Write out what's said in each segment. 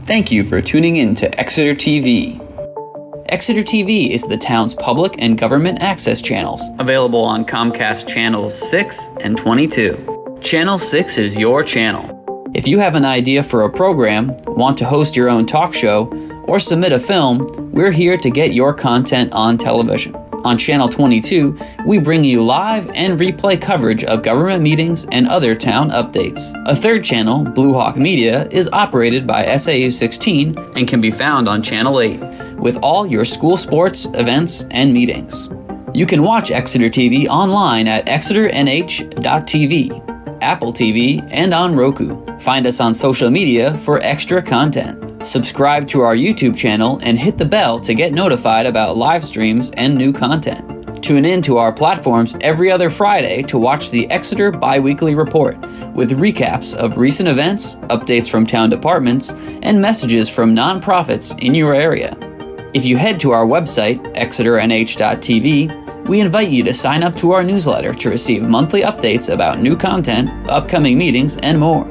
Thank you for tuning in to Exeter TV. Exeter TV is the town's public and government access channels, available on Comcast Channels 6 and 22. Channel 6 is your channel. If you have an idea for a program, want to host your own talk show, or submit a film, we're here to get your content on television. On Channel 22, we bring you live and replay coverage of government meetings and other town updates. A third channel, Blue Hawk Media, is operated by SAU 16 and can be found on Channel 8, with all your school sports, events, and meetings. You can watch Exeter TV online at exeternh.tv, Apple TV, and on Roku. Find us on social media for extra content. Subscribe to our YouTube channel and hit the bell to get notified about live streams and new content. Tune in to our platforms every other Friday to watch the Exeter Biweekly Report with recaps of recent events, updates from town departments, and messages from nonprofits in your area. If you head to our website, exeternh.tv, we invite you to sign up to our newsletter to receive monthly updates about new content, upcoming meetings, and more.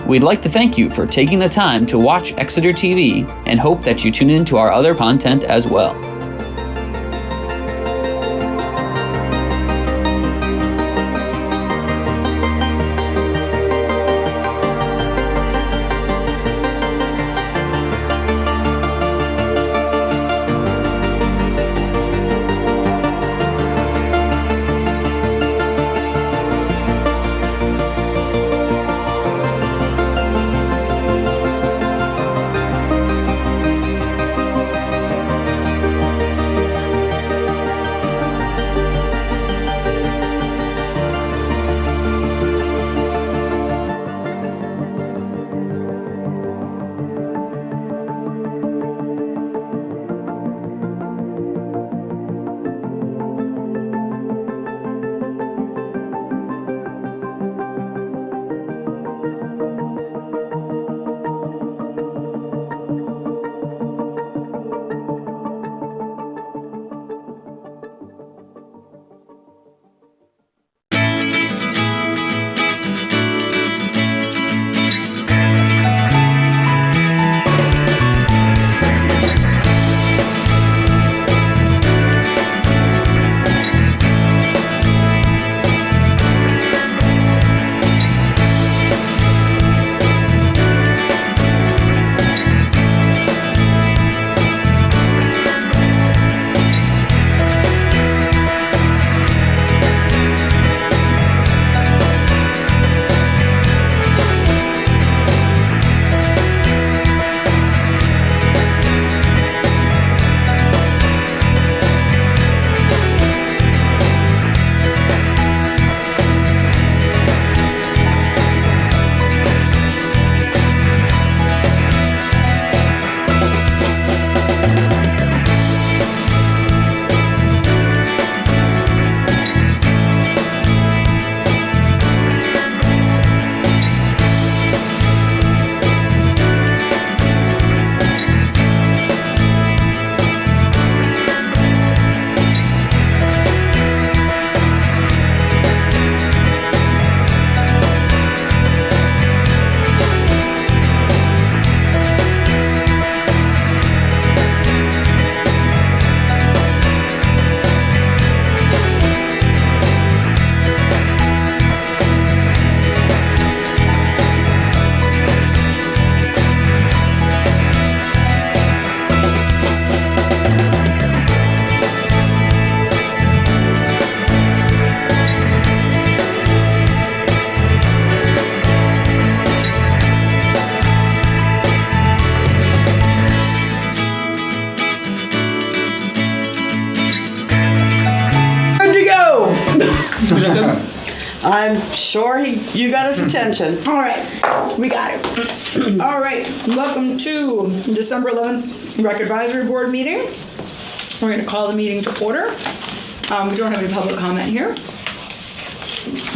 We'd like to thank you for taking the time to watch Exeter TV and hope that you tune in to our other content as well. I'm sure you got his attention. All right, we got it. All right, welcome to December 11th Rec Advisory Board meeting. We're going to call the meeting to order. We don't have any public comment here.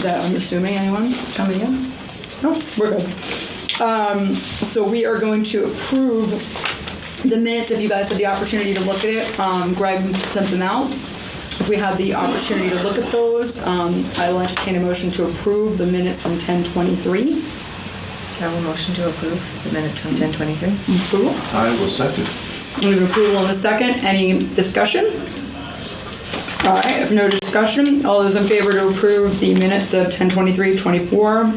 That I'm assuming anyone coming in? No, we're good. So we are going to approve the minutes if you guys had the opportunity to look at it. Greg sent them out. If we had the opportunity to look at those, I will entertain a motion to approve the minutes from 10:23. Have a motion to approve the minutes from 10:23. Approval? I will second. We have approval in a second. Any discussion? All right, if no discussion, all those in favor to approve the minutes of 10:23:24,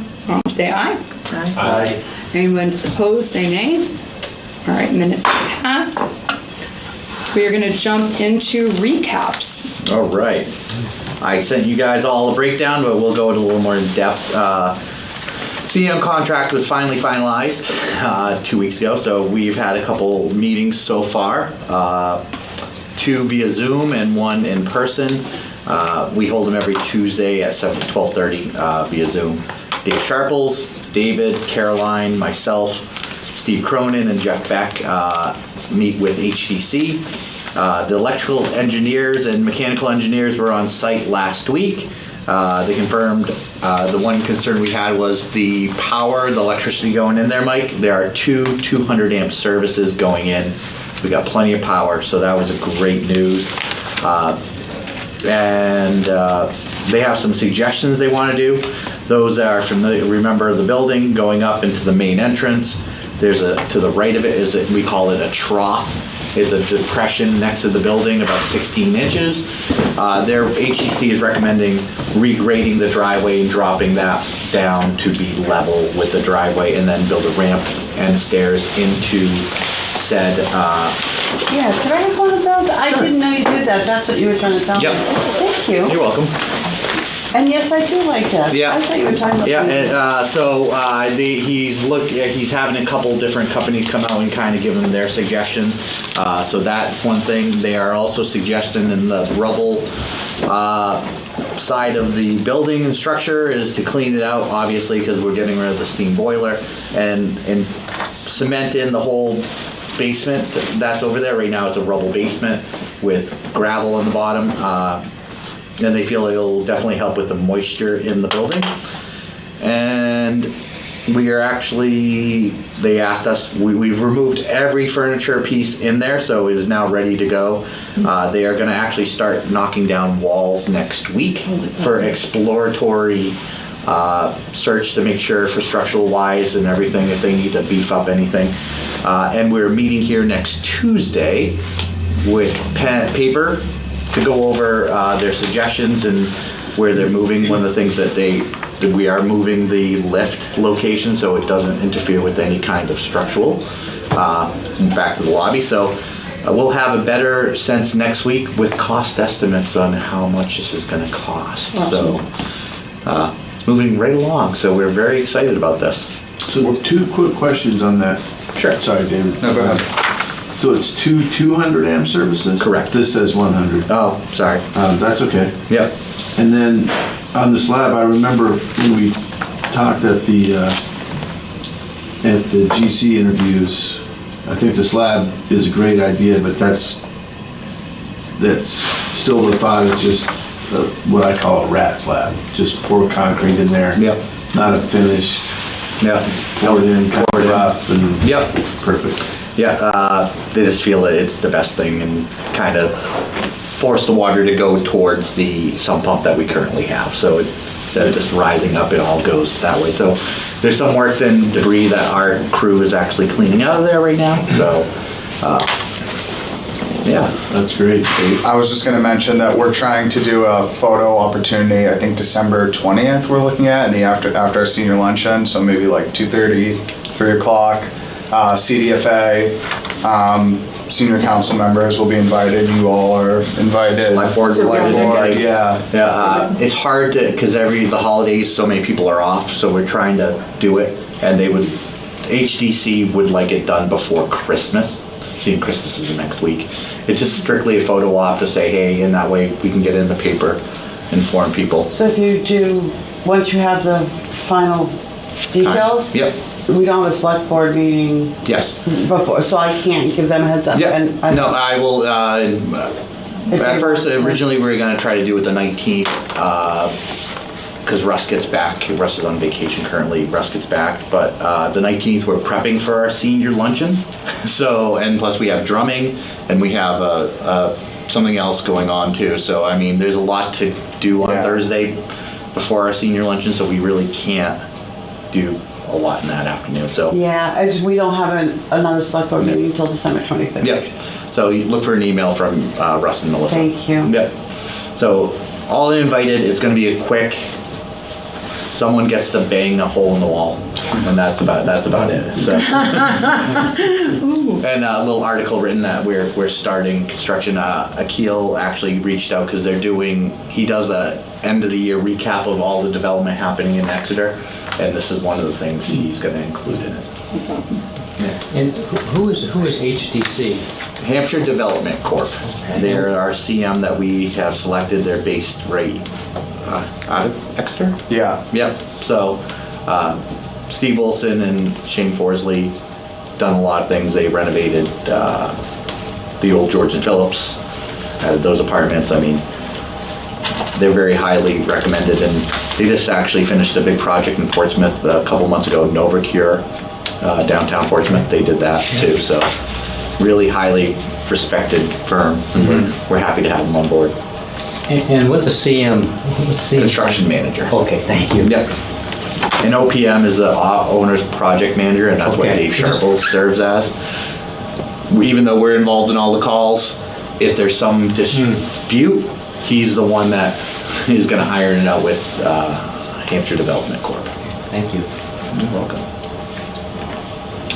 say aye. Aye. Aye. Anyone opposed, say nay. All right, minute passed. We are going to jump into recaps. All right. I sent you guys all a breakdown, but we'll go into a little more in depth. CM contract was finally finalized 2 weeks ago, so we've had a couple meetings so far. 2 via Zoom and 1 in person. We hold them every Tuesday at 12:30 via Zoom. Dave Sharples, David, Caroline, myself, Steve Cronin, and Jeff Beck meet with HTC. The electrical engineers and mechanical engineers were on site last week. They confirmed the one concern we had was the power, the electricity going in there, Mike. There are 2 200 amp services going in. We got plenty of power, so that was a great news. And they have some suggestions they want to do. Those that are familiar, remember the building going up into the main entrance. There's to the right of it is we call it a trough. It's a depression next to the building, about 16 inches. Their HEC is recommending regrading the driveway and dropping that down to be level with the driveway, and then build a ramp and stairs into said. Yeah, could I have one of those? I didn't know you did that. That's what you were trying to tell Yep. me. Thank you. You're welcome. And yes, I do like that. Yeah. I thought you were talking about. Yeah, and, he's having a couple different companies come out and kind of give him their suggestions. So that's one thing. They are also suggesting in the rubble side of the building and structure is to clean it out, obviously, because we're getting rid of the steam boiler, and cement in the whole basement that's over there. Right now it's a rubble basement with gravel on the bottom. And they feel it'll definitely help with the moisture in the building. And we are actually, they asked us, we've removed every furniture piece in there, so it is now ready to go. They are gonna actually start knocking down walls next week for exploratory search to make sure for structural wise and everything, if they need to beef up anything. And we're meeting here next Tuesday with paper to go over their suggestions and where they're moving. One of the things that we are moving the lift location so it doesn't interfere with any kind of structural back to the lobby. So we'll have a better sense next week with cost estimates on how much this is going to cost. Awesome. So it's moving right along. So we're very excited about this. So 2 quick questions on that. Sure. Sorry, David. No, go ahead. So it's 2 200 amp services? Correct. This says 100. Oh, sorry. That's okay. Yep. And then on the slab, I remember when we talked at the GC interviews, I think the slab is a great idea, but that's still the thought is just what I call a rat slab. Just pour concrete in there. Yep. Not a finished. Yeah. Pour it in, kind of rough and Yep. perfect. Yeah, they just feel that it's the best thing and kind of force the water to go towards the sump pump that we currently have. So instead of just rising up, it all goes that way. So there's some work and debris that our crew is actually cleaning out of there right now. So, yeah. That's great. I was just going to mention that we're trying to do a photo opportunity. I think December 20th we're looking at in the after our senior luncheon. So maybe like 2:30, 3 o'clock. CDFA, senior council members will be invited. You all are invited. Select board, yeah. Yeah, it's hard to, because the holidays, so many people are off, so we're trying to do it, and HDC would like it done before Christmas. Seeing Christmas is the next week. It's just strictly a photo op to say, hey, and that way we can get it in the paper, inform people. So if you do, once you have the final details? Yep. We don't have a select board meeting Yes. before, so I can't give them a heads up. Yeah. And No, I will, at first, originally we were gonna try to do it the 19th, because Russ gets back. Russ is on vacation currently. Russ gets back, but the 19th we're prepping for our senior luncheon. So, and plus we have drumming, and we have something else going on too. So, I mean, there's a lot to do on Thursday before our senior luncheon, so we really can't do a lot in that afternoon, so. Yeah, we don't have another select board meeting until December 23rd. Yep. So you look for an email from Russ and Melissa. Thank you. Yep. So all invited. It's going to be a quick. Someone gets to bang a hole in the wall, and that's about it. So. And a little article written that we're starting construction. Akil actually reached out because he does a end of the year recap of all the development happening in Exeter, and this is one of the things he's going to include in it. That's awesome. Yeah. And who is HDC? Hampshire Development Corp. They're our CM that we have selected. They're based right out of Exeter. Yeah. Yep. So Steve Olson and Shane Forsley done a lot of things. They renovated the old George and Phillips, added those apartments. I mean, they're very highly recommended, and they just actually finished a big project in Portsmouth a couple months ago, Novacure, downtown Portsmouth. They did that too. So really highly respected firm. And we're happy to have them on board. And what's a CM? Construction manager. Okay, thank you. Yep. And OPM is the owner's project manager, and that's what Okay. Dave Sharple serves as. Even though we're involved in all the calls, if there's some dispute, he's the one that is going to iron it out with Hampshire Development Corp. Thank you. You're welcome.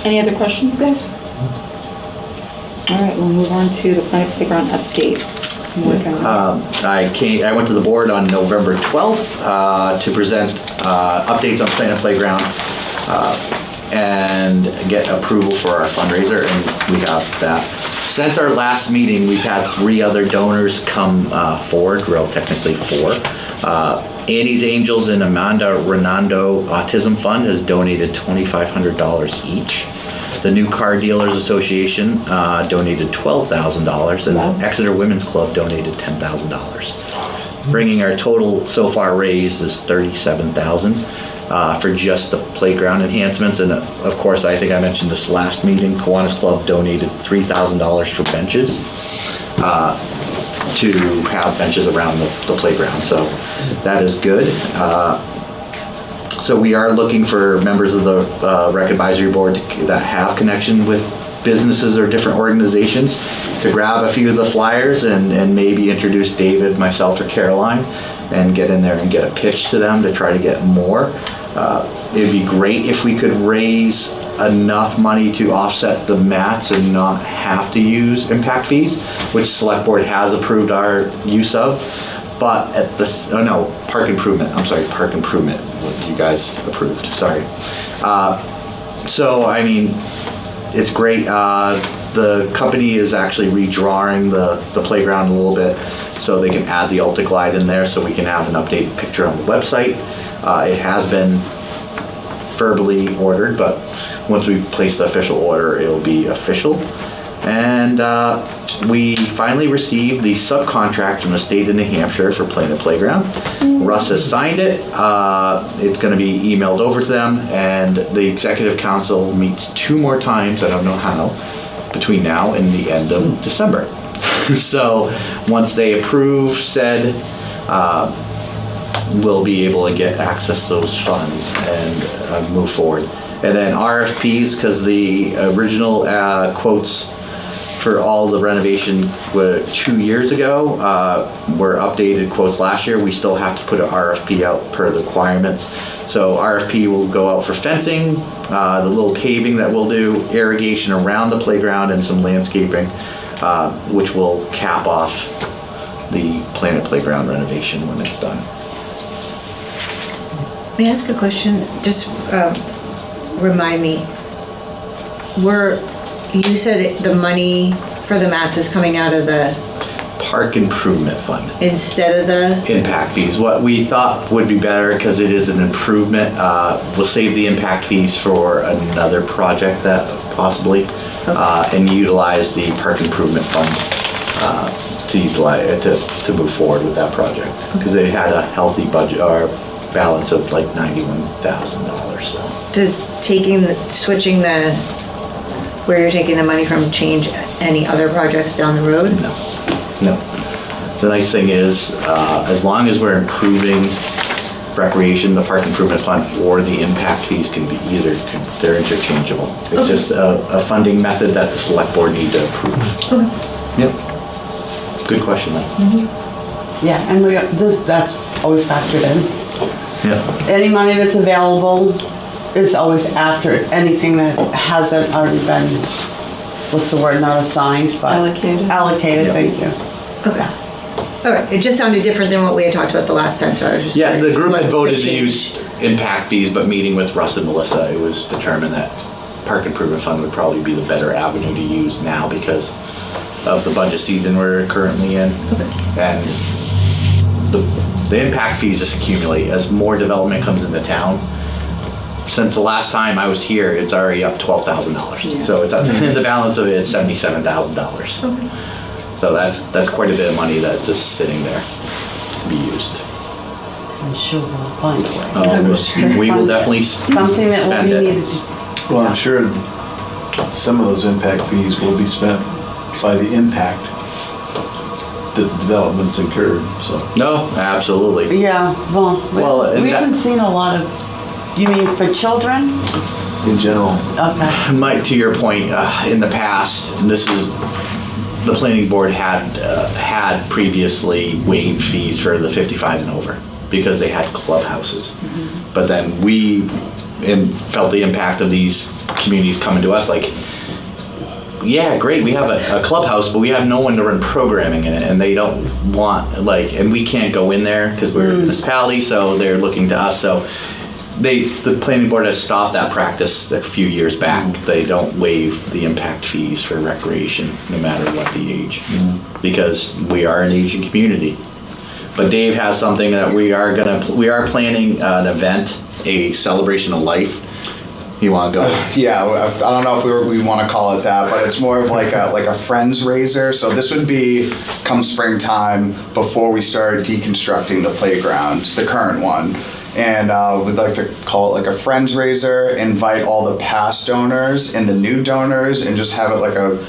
Any other questions, guys? All right, we'll move on to the Planet Playground update. I went to the board on November 12th to present updates on Planet Playground and get approval for our fundraiser, and we have that. Since our last meeting, we've had 3 other donors come forward, well, technically 4. Annie's Angels and Amanda Renando Autism Fund has donated $2,500 each. The New Car Dealers Association donated $12,000, and the Exeter Women's Club donated $10,000. Bringing our total so far raised is $37,000 for just the playground enhancements. And of course, I think I mentioned this last meeting, Kiwanis Club donated $3,000 for benches to have benches around the playground. So that is good. So we are looking for members of the Rec Advisory Board that have connection with businesses or different organizations to grab a few of the flyers and maybe introduce David, myself, or Caroline and get in there and get a pitch to them to try to get more. It'd be great if we could raise enough money to offset the mats and not have to use impact fees, which Select Board has approved our use of. But at this, park improvement. I'm sorry, park improvement. What you guys approved, sorry. So, I mean, it's great. The company is actually redrawing the playground a little bit so they can add the Ultra Glide in there so we can have an updated picture on the website. It has been verbally ordered, but once we place the official order, it'll be official. And we finally received the subcontract from the state of New Hampshire for Planet Playground. Russ has signed it. It's going to be emailed over to them, and the executive council meets 2 more times, I don't know how, between now and the end of December. So once they approve said, we'll be able to get access to those funds and move forward. And then RFPs, because the original quotes for all the renovation were 2 years ago, were updated quotes last year. We still have to put an RFP out per the requirements. So RFP will go out for fencing, the little paving that we'll do, irrigation around the playground, and some landscaping, which will cap off the Planet Playground renovation when it's done. May I ask a question? Just remind me. You said the money for the mats is coming out of the Park Improvement Fund instead of the impact fees. What we thought would be better, because it is an improvement, we'll save the impact fees for another project that possibly, and utilize the Park Improvement Fund to utilize to move forward with that project, because they had a healthy budget or balance of like $91,000. So does switching the where you're taking the money from change any other projects down the road? No. The nice thing is, as long as we're improving recreation, the park improvement fund, or the impact fees can be either, they're interchangeable. It's just a funding method that the select board need to approve. Yep. Good question, Lee. Yeah, and that's always factored in. Yeah. Any money that's available is always after anything that hasn't already been, what's the word, not assigned, but Allocated. Allocated, Yeah. thank you. Okay. All right, it just sounded different than what we had talked about the last time, so I was just Yeah, the curious group what had the voted to change- use impact fees, but meeting with Russ and Melissa, it was determined that park improvement fund would probably be the better avenue to use now because of the budget season we're currently in. And the impact fees just accumulate as more development comes into town. Since the last time I was here, it's already up $12,000. So it's up, the balance of it is $77,000. So that's quite a bit of money that's just sitting there to be used. I'm sure we'll find a way. We will definitely Something that will spend be it. needed to. Well, I'm sure some of those impact fees will be spent by the impact that the development's incurred, so. No, absolutely. Yeah, well, and we that- haven't seen a lot of, you mean for children? In general, Okay. Mike, to your point, in the past, this is, the planning board had previously waived fees for the 55 and over because they had clubhouses. But then we felt the impact of these communities coming to us like, yeah, great, we have a clubhouse, but we have no one to run programming in it, and they don't want, and we can't go in there because we're a municipality, so they're looking to us. So the planning board has stopped that practice a few years back. They don't waive the impact fees for recreation, no matter what the age, because we are an aging community. But Dave has something that we are planning an event, a celebration of life. You want to go? Yeah, I don't know if we want to call it that, but it's more of like a friends raiser. So this would be come springtime before we start deconstructing the playground, the current one. And we'd like to call it like a friends raiser, invite all the past donors and the new donors, and just have it like a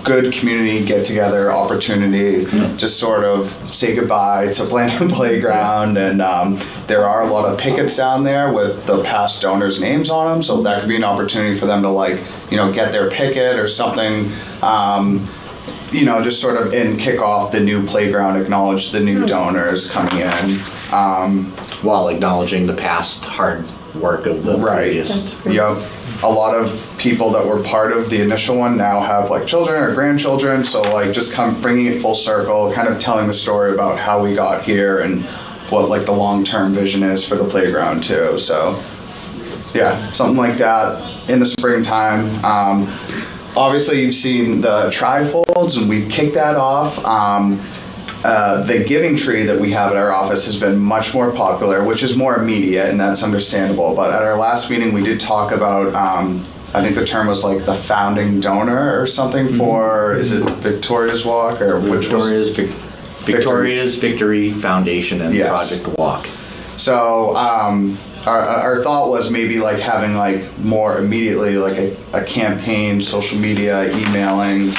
good community get-together opportunity, just sort of say goodbye to Blandon Playground. And there are a lot of pickets down there with the past donors' names on them, so that could be an opportunity for them to get their picket or something, just sort of kick off the new playground, acknowledge the new donors coming in. While acknowledging the past hard work of the previous. Yep. A lot of people that were part of the initial one now have children or grandchildren, so just bringing it full circle, kind of telling the story about how we got here and what the long-term vision is for the playground too. So yeah, something like that in the springtime. Obviously you've seen the trifolds, and we've kicked that off. The giving tree that we have at our office has been much more popular, which is more immediate, and that's understandable. But at our last meeting, we did talk about, I think the term was the founding donor or something for, is it Victoria's Walk or which was? Victoria's Victory Foundation and Yes. Project Walk. So our thought was maybe having more immediately a campaign, social media, emailing,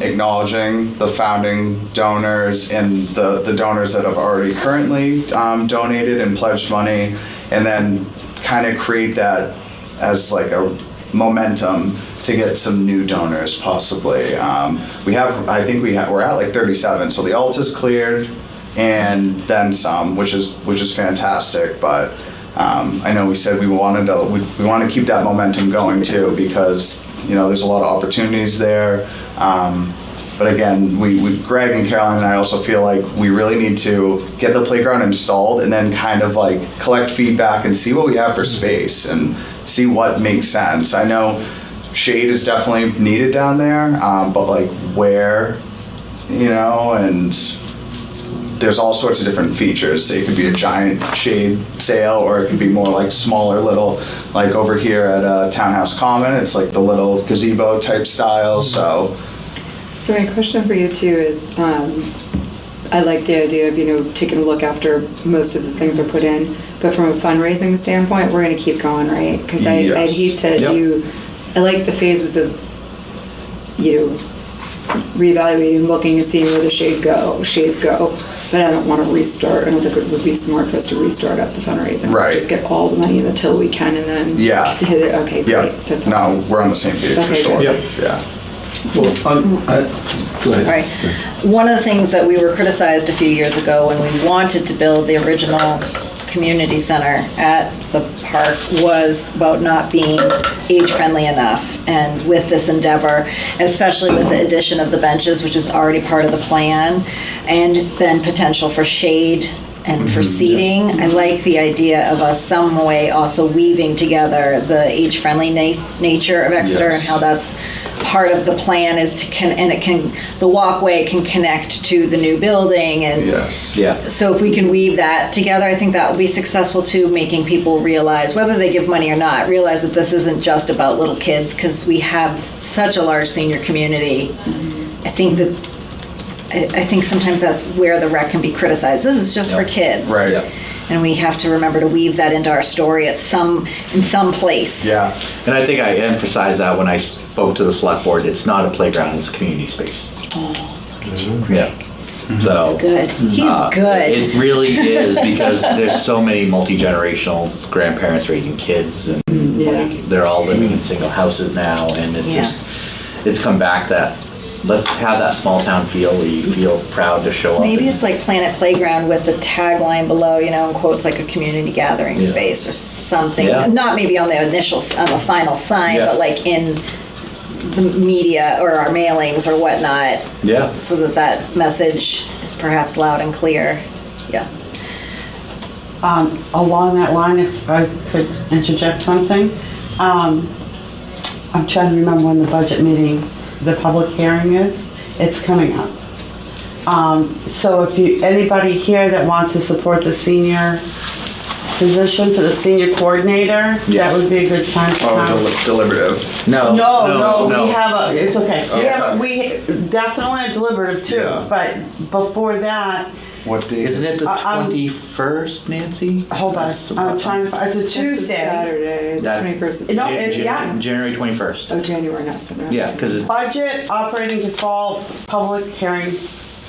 acknowledging the founding donors and the donors that have already currently donated and pledged money, and then kind of create that as a momentum to get some new donors possibly. We're at 37, so the alt is cleared and then some, which is fantastic. But I know we said we want to keep that momentum going too, because there's a lot of opportunities there. But again, Greg and Caroline and I also feel like we really need to get the playground installed and then kind of collect feedback and see what we have for space and see what makes sense. I know shade is definitely needed down there, but where, and there's all sorts of different features. So it could be a giant shade sail, or it could be more smaller little, over here at Townhouse Common, it's the little gazebo type style. So my question for you too is, I like the idea of, taking a look after most of the things are put in, but from a fundraising standpoint, we're going to keep going, right? Because I'd hate to I like the phases of, reevaluating, looking and seeing where the shades go. but I don't want to restart. I don't think it would be smart for us to restart up the fundraising. Right. Let's just get all the money in the till we can, and then Yeah. to hit it. Okay, Yeah, great. That's no, awesome. we're on the same page for Okay, sure. good. Yeah. Well, go ahead. Sorry. One of the things that we were criticized a few years ago when we wanted to build the original community center at the park was about not being age-friendly enough. And with this endeavor, especially with the addition of the benches, which is already part of the plan, and then potential for shade and for seating, I like the idea of us some way also weaving together the age-friendly nature of Exeter and Yes. how that's part of the plan is to the walkway can connect to the new building, and Yes. Yeah. so if we can weave that together, I think that will be successful too, making people realize, whether they give money or not, realize that this isn't just about little kids, because we have such a large senior community. I think sometimes that's where the rec can be criticized. This is just for kids. Right. Yeah. And we have to remember to weave that into our story in some place. Yeah. And I think I emphasized that when I spoke to the select board. It's not a playground, it's a community space. Yeah. So. Good. He's good. It really is, because there's so many multi-generational grandparents raising kids, and like, they're all living in single houses now, and it's Yeah. it's come back that let's have that small town feel where you feel proud to show up. Maybe and- it's like Planet Playground with the tagline below, in quotes, like a community gathering Yeah. space or something. Yeah. Not maybe on the final sign, Yeah. but like in the media or our mailings or whatnot, Yeah. so that message is perhaps loud and clear. Yeah. Along that line, if I could interject something, I'm trying to remember when the budget meeting, the public hearing is. It's coming up. So if anybody here that wants to support the senior position for the senior coordinator, that would be a good time to Oh, come. deliberative. No. No, we have it's okay. Okay. We definitely a deliberative too, Yeah. but before that, What date? Isn't it the I'm- 21st, Nancy? hold on, That's the I'm problem. trying to, it's a It's a Tuesday. Saturday. Yeah. 21st is No, Saturday. January 21st. Oh, January, not Saturday. Yeah, because it's Budget, operating default, public hearing,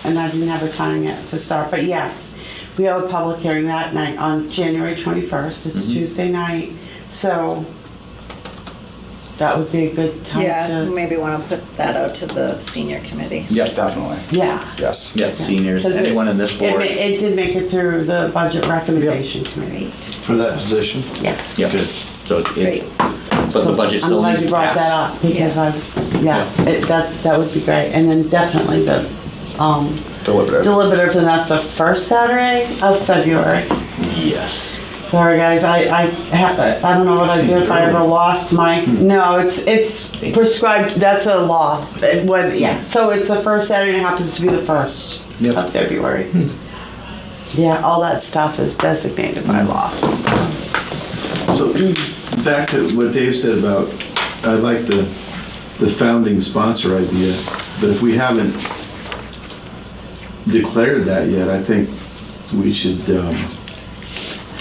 and I didn't have a time yet to start, but yes, we have a public hearing that night on January 21st. It's Tuesday night, so that would be a good time Yeah, to, maybe want to put that out to the senior committee. Yep. Definitely. yeah. Yes. Yep, seniors, 'Cause anyone in this board. It did make it through the budget recommendation committee. For that position? Yeah. Yep. Good. So it's, Great. but the budget still I'm needs to glad you brought that pass. up, because that would be great. And then definitely the Deliberative. deliberative, and that's the first Saturday of February. Yes. Sorry, guys, I don't know what I'd do if I ever lost my, no, it's prescribed, that's a law. So it's the first Saturday, and it happens to be the 1st Yep. of February. Yeah, all that stuff is designated by law. So, back to what Dave said about, I like the founding sponsor idea, but if we haven't declared that yet, I think we should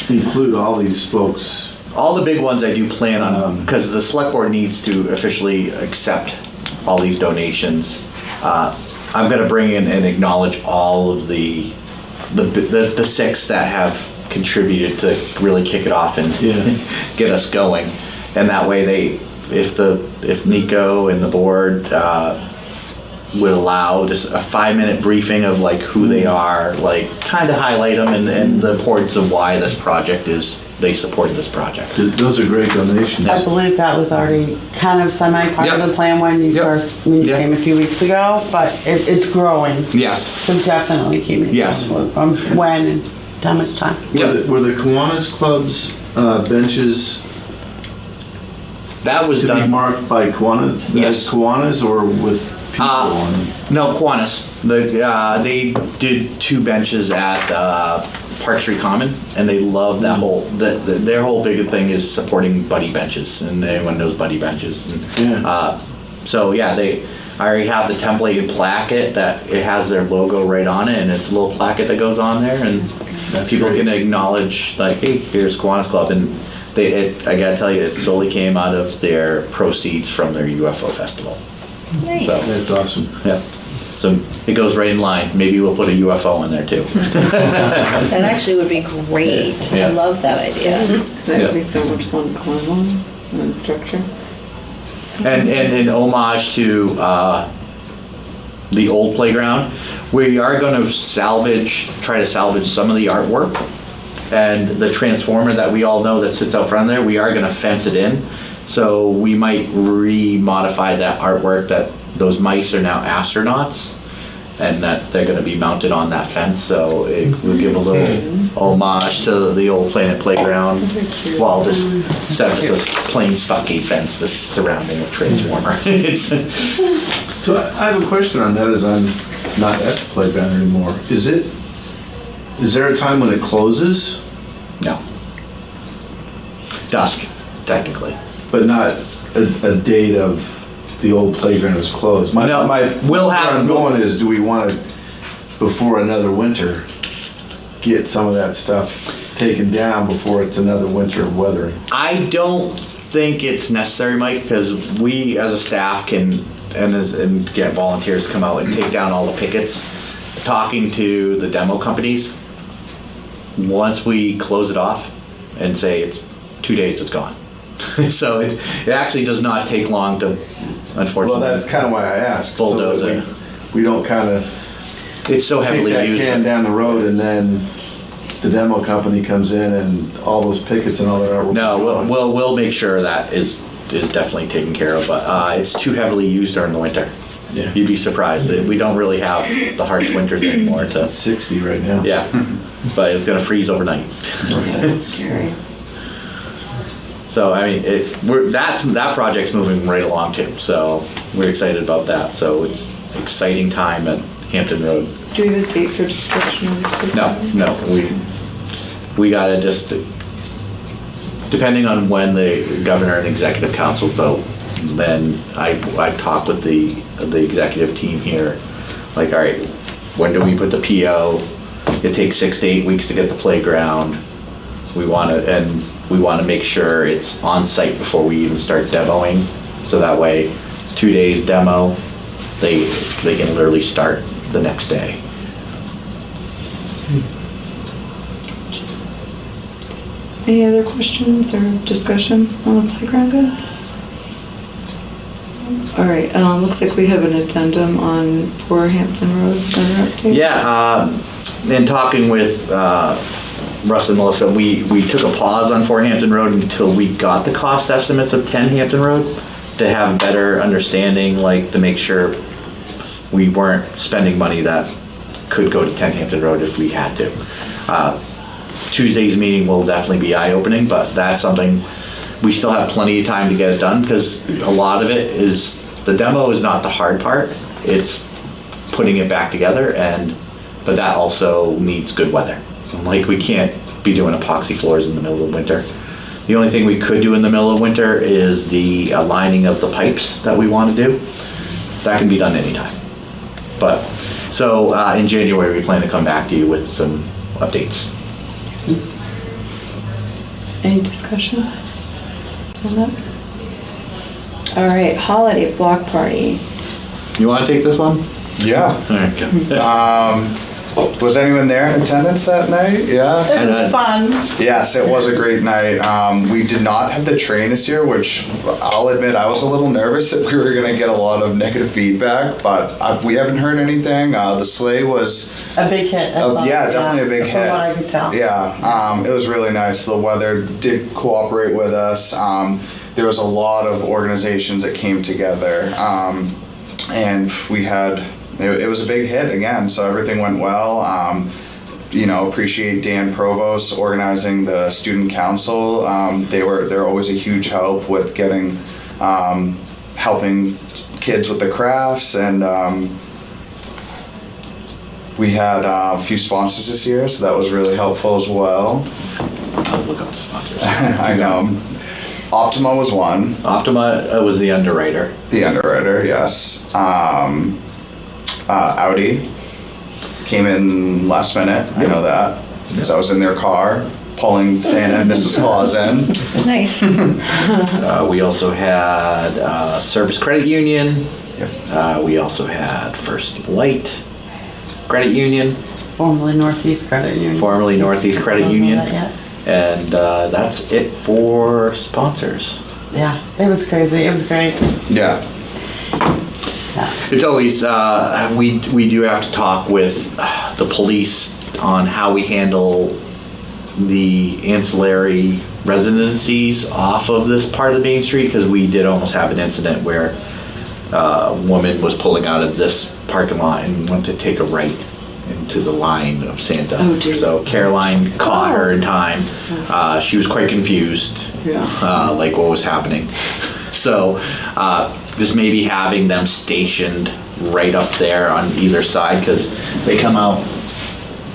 include all these folks. All the big ones I do plan on, because the select board needs to officially accept all these donations. I'm gonna bring in and acknowledge all of the 6 that have contributed to really kick it off and Yeah. get us going. And that way if Nico and the board would allow just a 5-minute briefing of like who they are, like kind of highlight them and the importance of why this project they supported this project. Those are great donations. I believe that was already kind of semi-part of Yep. the plan when you Yep. Yep. came a few weeks ago, but it's growing. Yes. So definitely keep me Yes. informed of when and how much time. Were the Kiwanis Club's benches That was to be done. marked by Kiwanis? Yes. Kiwanis or with people on them? No, Kiwanis. They did 2 benches at Park Street Common, and they love that whole. Their whole big thing is supporting buddy benches, and everyone knows buddy benches. And, Yeah. so yeah, I already have the templated placket that it has their logo right on it, and it's a little placket that goes on there, and people great. can acknowledge like, hey, here's Kiwanis Club, and I gotta tell you, it solely came out of their proceeds from their UFO festival. Nice. So That's awesome. yeah. So it goes right in line. Maybe we'll put a UFO in there too. That actually would be great. Yeah. I love that idea. That would be so much fun to climb on the structure. And in homage to the old playground, we are going to try to salvage some of the artwork. And the transformer that we all know that sits out front there, we are going to fence it in. So we might re-modify that artwork that those mice are now astronauts and that they're going to be mounted on that fence. So it will give a little homage to the old Planet Playground while this instead of just a plain stockade fence this surrounding a transformer. It's So I have a question on that as I'm not at the playground anymore. Is there a time when it closes, no. Dusk, technically. but not a date of the old playground is closed? No, we'll where have- I'm going is, do we want to, before another winter, get some of that stuff taken down before it's another winter of weathering? I don't think it's necessary, Mike, because we as a staff can and get volunteers to come out and take down all the pickets. Talking to the demo companies, once we close it off and say it's 2 days, it's gone. So it actually does not take long to, unfortunately. Well, that's kind of why I asked. so that Bulldozer. we don't kind of It's so take heavily that used. can down the road and then the demo company comes in and all those pickets and all that artwork. No, is gone. we'll make sure that is definitely taken care of, but it's too heavily used during the winter. Yeah. You'd be surprised. We don't really have the harsh winters anymore to, It's 60 right now. yeah, but it's gonna freeze overnight. That's scary. So, I mean, that project's moving right along too, so we're excited about that. So it's exciting time at Hampton Road. Do we have a date for destruction of the playground? No, we gotta just, depending on when the governor and executive council vote, then I talk with the executive team here, like, all right, when do we put the PO? It takes 6 to 8 weeks to get the playground. We want to make sure it's on site before we even start demoing, so that way 2 days demo, they can literally start the next day. Any other questions or discussion on the playground, guys? All right, looks like we have an addendum on 4 Hampton Road, another update. Yeah, in talking with Russ and Melissa, we took a pause on 4 Hampton Road until we got the cost estimates of 10 Hampton Road to have a better understanding, like to make sure we weren't spending money that could go to 10 Hampton Road if we had to. Tuesday's meeting will definitely be eye-opening, but that's something we still have plenty of time to get it done, because a lot of it is, the demo is not the hard part, it's putting it back together, but that also needs good weather. Like, we can't be doing epoxy floors in the middle of winter. The only thing we could do in the middle of winter is the lining of the pipes that we want to do. That can be done anytime. But, so in January, we plan to come back to you with some updates. Any discussion on that? All right, holiday block party. You want to take this one? Yeah. All right, go. Was anyone there in attendance that night? Yeah. It was fun. Yes, it was a great night. We did not have the train this year, which I'll admit I was a little nervous that we were going to get a lot of negative feedback, but we haven't heard anything. The sleigh was, A big hit. I thought, yeah, definitely a big hit. From what I could tell. Yeah, it was really nice. The weather did cooperate with us. There was a lot of organizations that came together, and we had. It was a big hit again, so everything went well. Appreciate Dan Provost organizing the student council. They're always a huge help with getting, helping kids with the crafts, and we had a few sponsors this year, so that was really helpful as well. I'll look up the sponsors. I know. Optima was one. Optima was the underwriter. The underwriter, yes. Audi came in last minute. I know that because I was in their car pulling Santa and Mrs. Claus in. Nice. We also had Service Credit Union, We also had First Light Credit Union, Formerly Northeast Credit Union. formerly Northeast Credit Don't know Union, that yet. and that's it for sponsors. Yeah, it was crazy. It was great. Yeah. It's always, we do have to talk with the police on how we handle the ancillary residencies off of this part of the main street, because we did almost have an incident where a woman was pulling out of this parking lot and went to take a right into the line of Santa. Oh, geez. So Caroline caught her in time. She was quite confused, like what was happening. So just maybe having them stationed right up there on either side, because they come out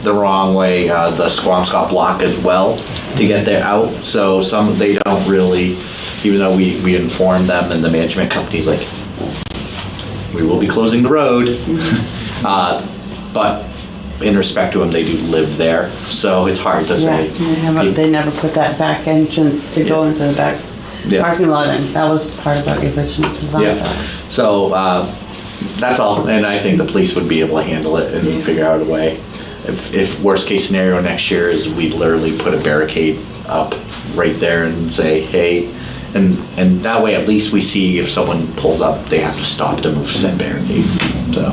the wrong way, the Squamscott block as well to get there out. So they don't really, even though we informed them, and the management company's like, we will be closing the road. But in respect to them, they do live there. So it's hard to say. They never put that back entrance to go into the back parking lot in. That was part of our original design. Yeah. So that's all. And I think the police would be able to handle it and figure out a way. If worst case scenario next year is we literally put a barricade up right there and say, hey, and that way at least we see if someone pulls up, they have to stop to move said barricade. So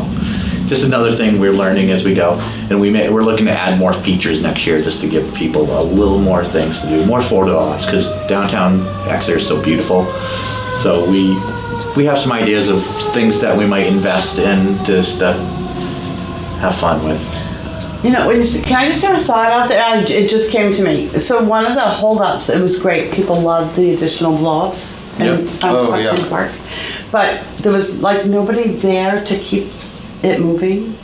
just another thing we're learning as we go. And we're looking to add more features next year just to give people a little more things to do, more photo ops, because downtown Exeter is so beautiful. So we have some ideas of things that we might invest in just to have fun with. You know, can I just throw a thought out there? It just came to me. So one of the holdups, it was great. People loved the additional blow-ups in the park. But there was like nobody there to keep it moving.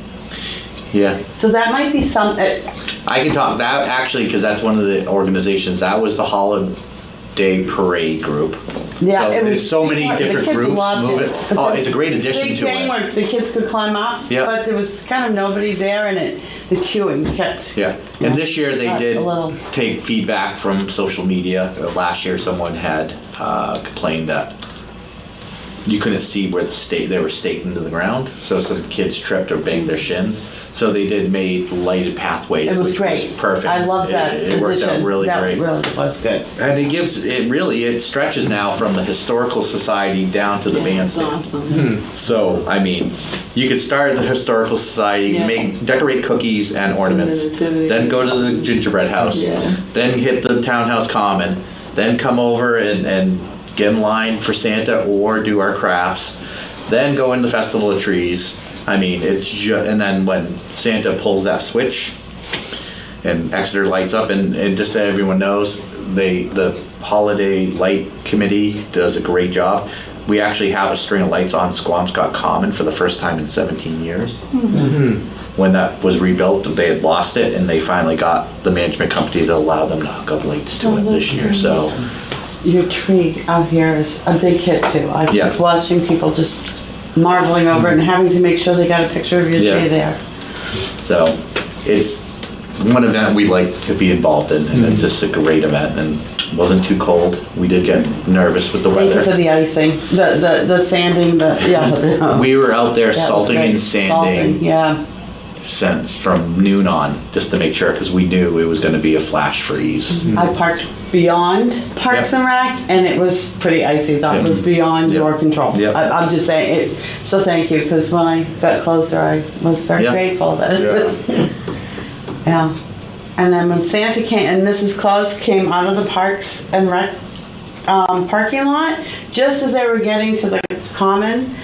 Yeah. So that might be something. I can talk that actually, because that's one of the organizations. That was the Holiday Parade group. Yeah, so it there's was so many different kids groups loved move it. But Oh, it's a great addition big to thing it. where the kids could climb up, Yeah. but there was kind of nobody there, and the queuing kept. Yeah, and this year they got did a little- take feedback from social media. Last year someone had complained that you couldn't see where they were staked into the ground, so some kids tripped or banged their shins. So they made lighted pathways, It was which great. was perfect. I love that. It worked out addition. really great. That really was good. And it stretches now from the Historical Society down to the bandstand. Awesome. So, I mean, you could start at the Historical Society, decorate cookies and ornaments, then go to the gingerbread house, then hit the Townhouse Common, then come over and get in line for Santa or do our crafts, then go in the Festival of Trees. I mean, it's just, and then when Santa pulls that switch and Exeter lights up, and just so everyone knows, the Holiday Light Committee does a great job. We actually have a string of lights on Squamscott Common for the first time in 17 years. Mm-hmm. When that was rebuilt, they had lost it, and they finally got the management company to allow them to hook up lights to it this year. So your tree out here is a big hit too. I keep watching people just marveling over it and having to make sure they got a picture of your tree there. So it's one event we like to be involved in, and it's just a great event, and it wasn't too cold. We did get nervous with the weather. Thank you for the icing, the sanding, We were out there that was salting great. and sanding. Salting, Since from noon on, just to make sure, because we knew it was going to be a flash freeze. I parked beyond Parks and Rec, and it was pretty icy. That was beyond your control. I'm just saying it. So thank you, because when I got closer, I was very grateful that it was. And then when Santa came and Mrs. Claus came out of the Parks and Rec parking lot, just as they were getting to the Common,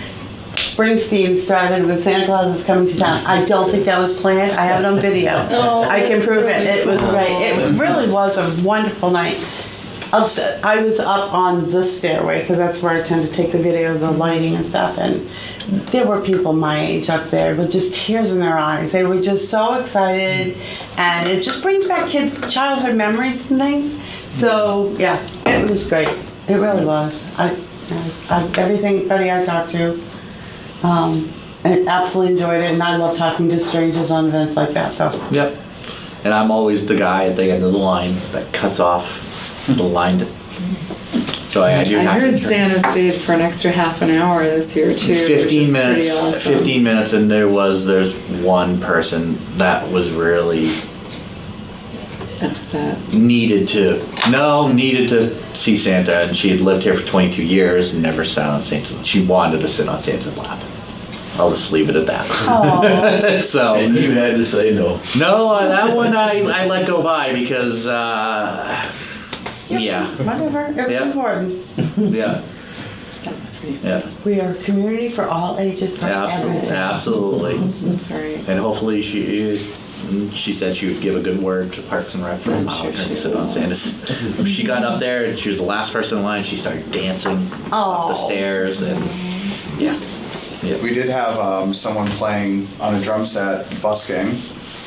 Springsteen started with Santa Claus is coming to town. I don't think that was planned. I have it on video. I can prove it. It was great. It really was a wonderful night. I was up on the stairway because that's where I tend to take the video of the lighting and stuff. And there were people my age up there with just tears in their eyes. They were just so excited. And it just brings back kids' childhood memories and things. So, yeah, it was great. It really was. Everybody I talked to, and absolutely enjoyed it, and I love talking to strangers on events like that. So and I'm always the guy at the end of the line that cuts off lined it. So I do I have heard to. Santa stayed for an extra half an hour this year too. which is 15 pretty minutes, awesome. 15 minutes, and there's one person that was really Upset. needed to see Santa, and she had lived here for 22 years and never sat on Santa's. She wanted to sit on Santa's lap. I'll just leave it at that. Oh, So And you had to say no. no, that one I let go by because yeah, whatever, it's Yeah. important. yeah, That's pretty. yeah, We are a community for all ages, for absolutely, everything. absolutely. That's right. And hopefully she said she would give a good word to Parks and Rec for allowing her to sit on Santa's. She got up there and she was the last person in line. She started dancing up the stairs and yeah. We did have someone playing on a drum set, busking.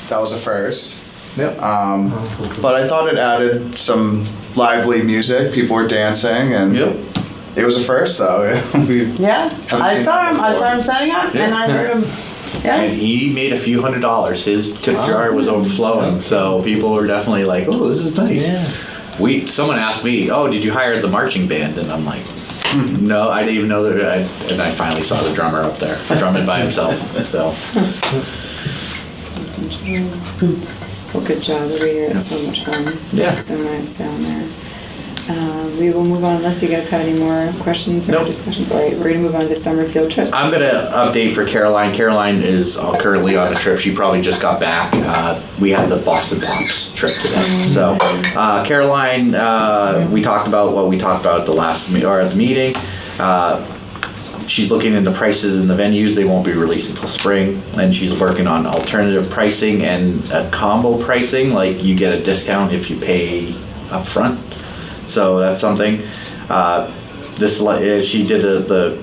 That was a first. Yep. But I thought it added some lively music. People were dancing, and Yep. it was a first, though. Yeah, I seen saw that him, I before. saw him setting up, and I heard him, And yeah. he made a few $100s. His tip jar was overflowing, so people were definitely like, "Oh, this is nice." Yeah. Someone asked me, "Oh, did you hire the marching band?" And I'm like, "No, I didn't even know that." And I finally saw the drummer up there drumming by himself. So Well, good job every year. It's so much fun. Yeah. It's so nice down there. We will move on unless you guys have any more questions or Nope. discussions. All right, we're gonna move on to summer field trip. I'm gonna update for Caroline. Caroline is currently on a trip. She probably just got back. We had the Boston Pops trip today. So Caroline, we talked about what we talked about at the at the meeting. She's looking into prices in the venues. They won't be released until spring, and she's working on alternative pricing and a combo pricing. Like you get a discount if you pay up front. So that's something. She did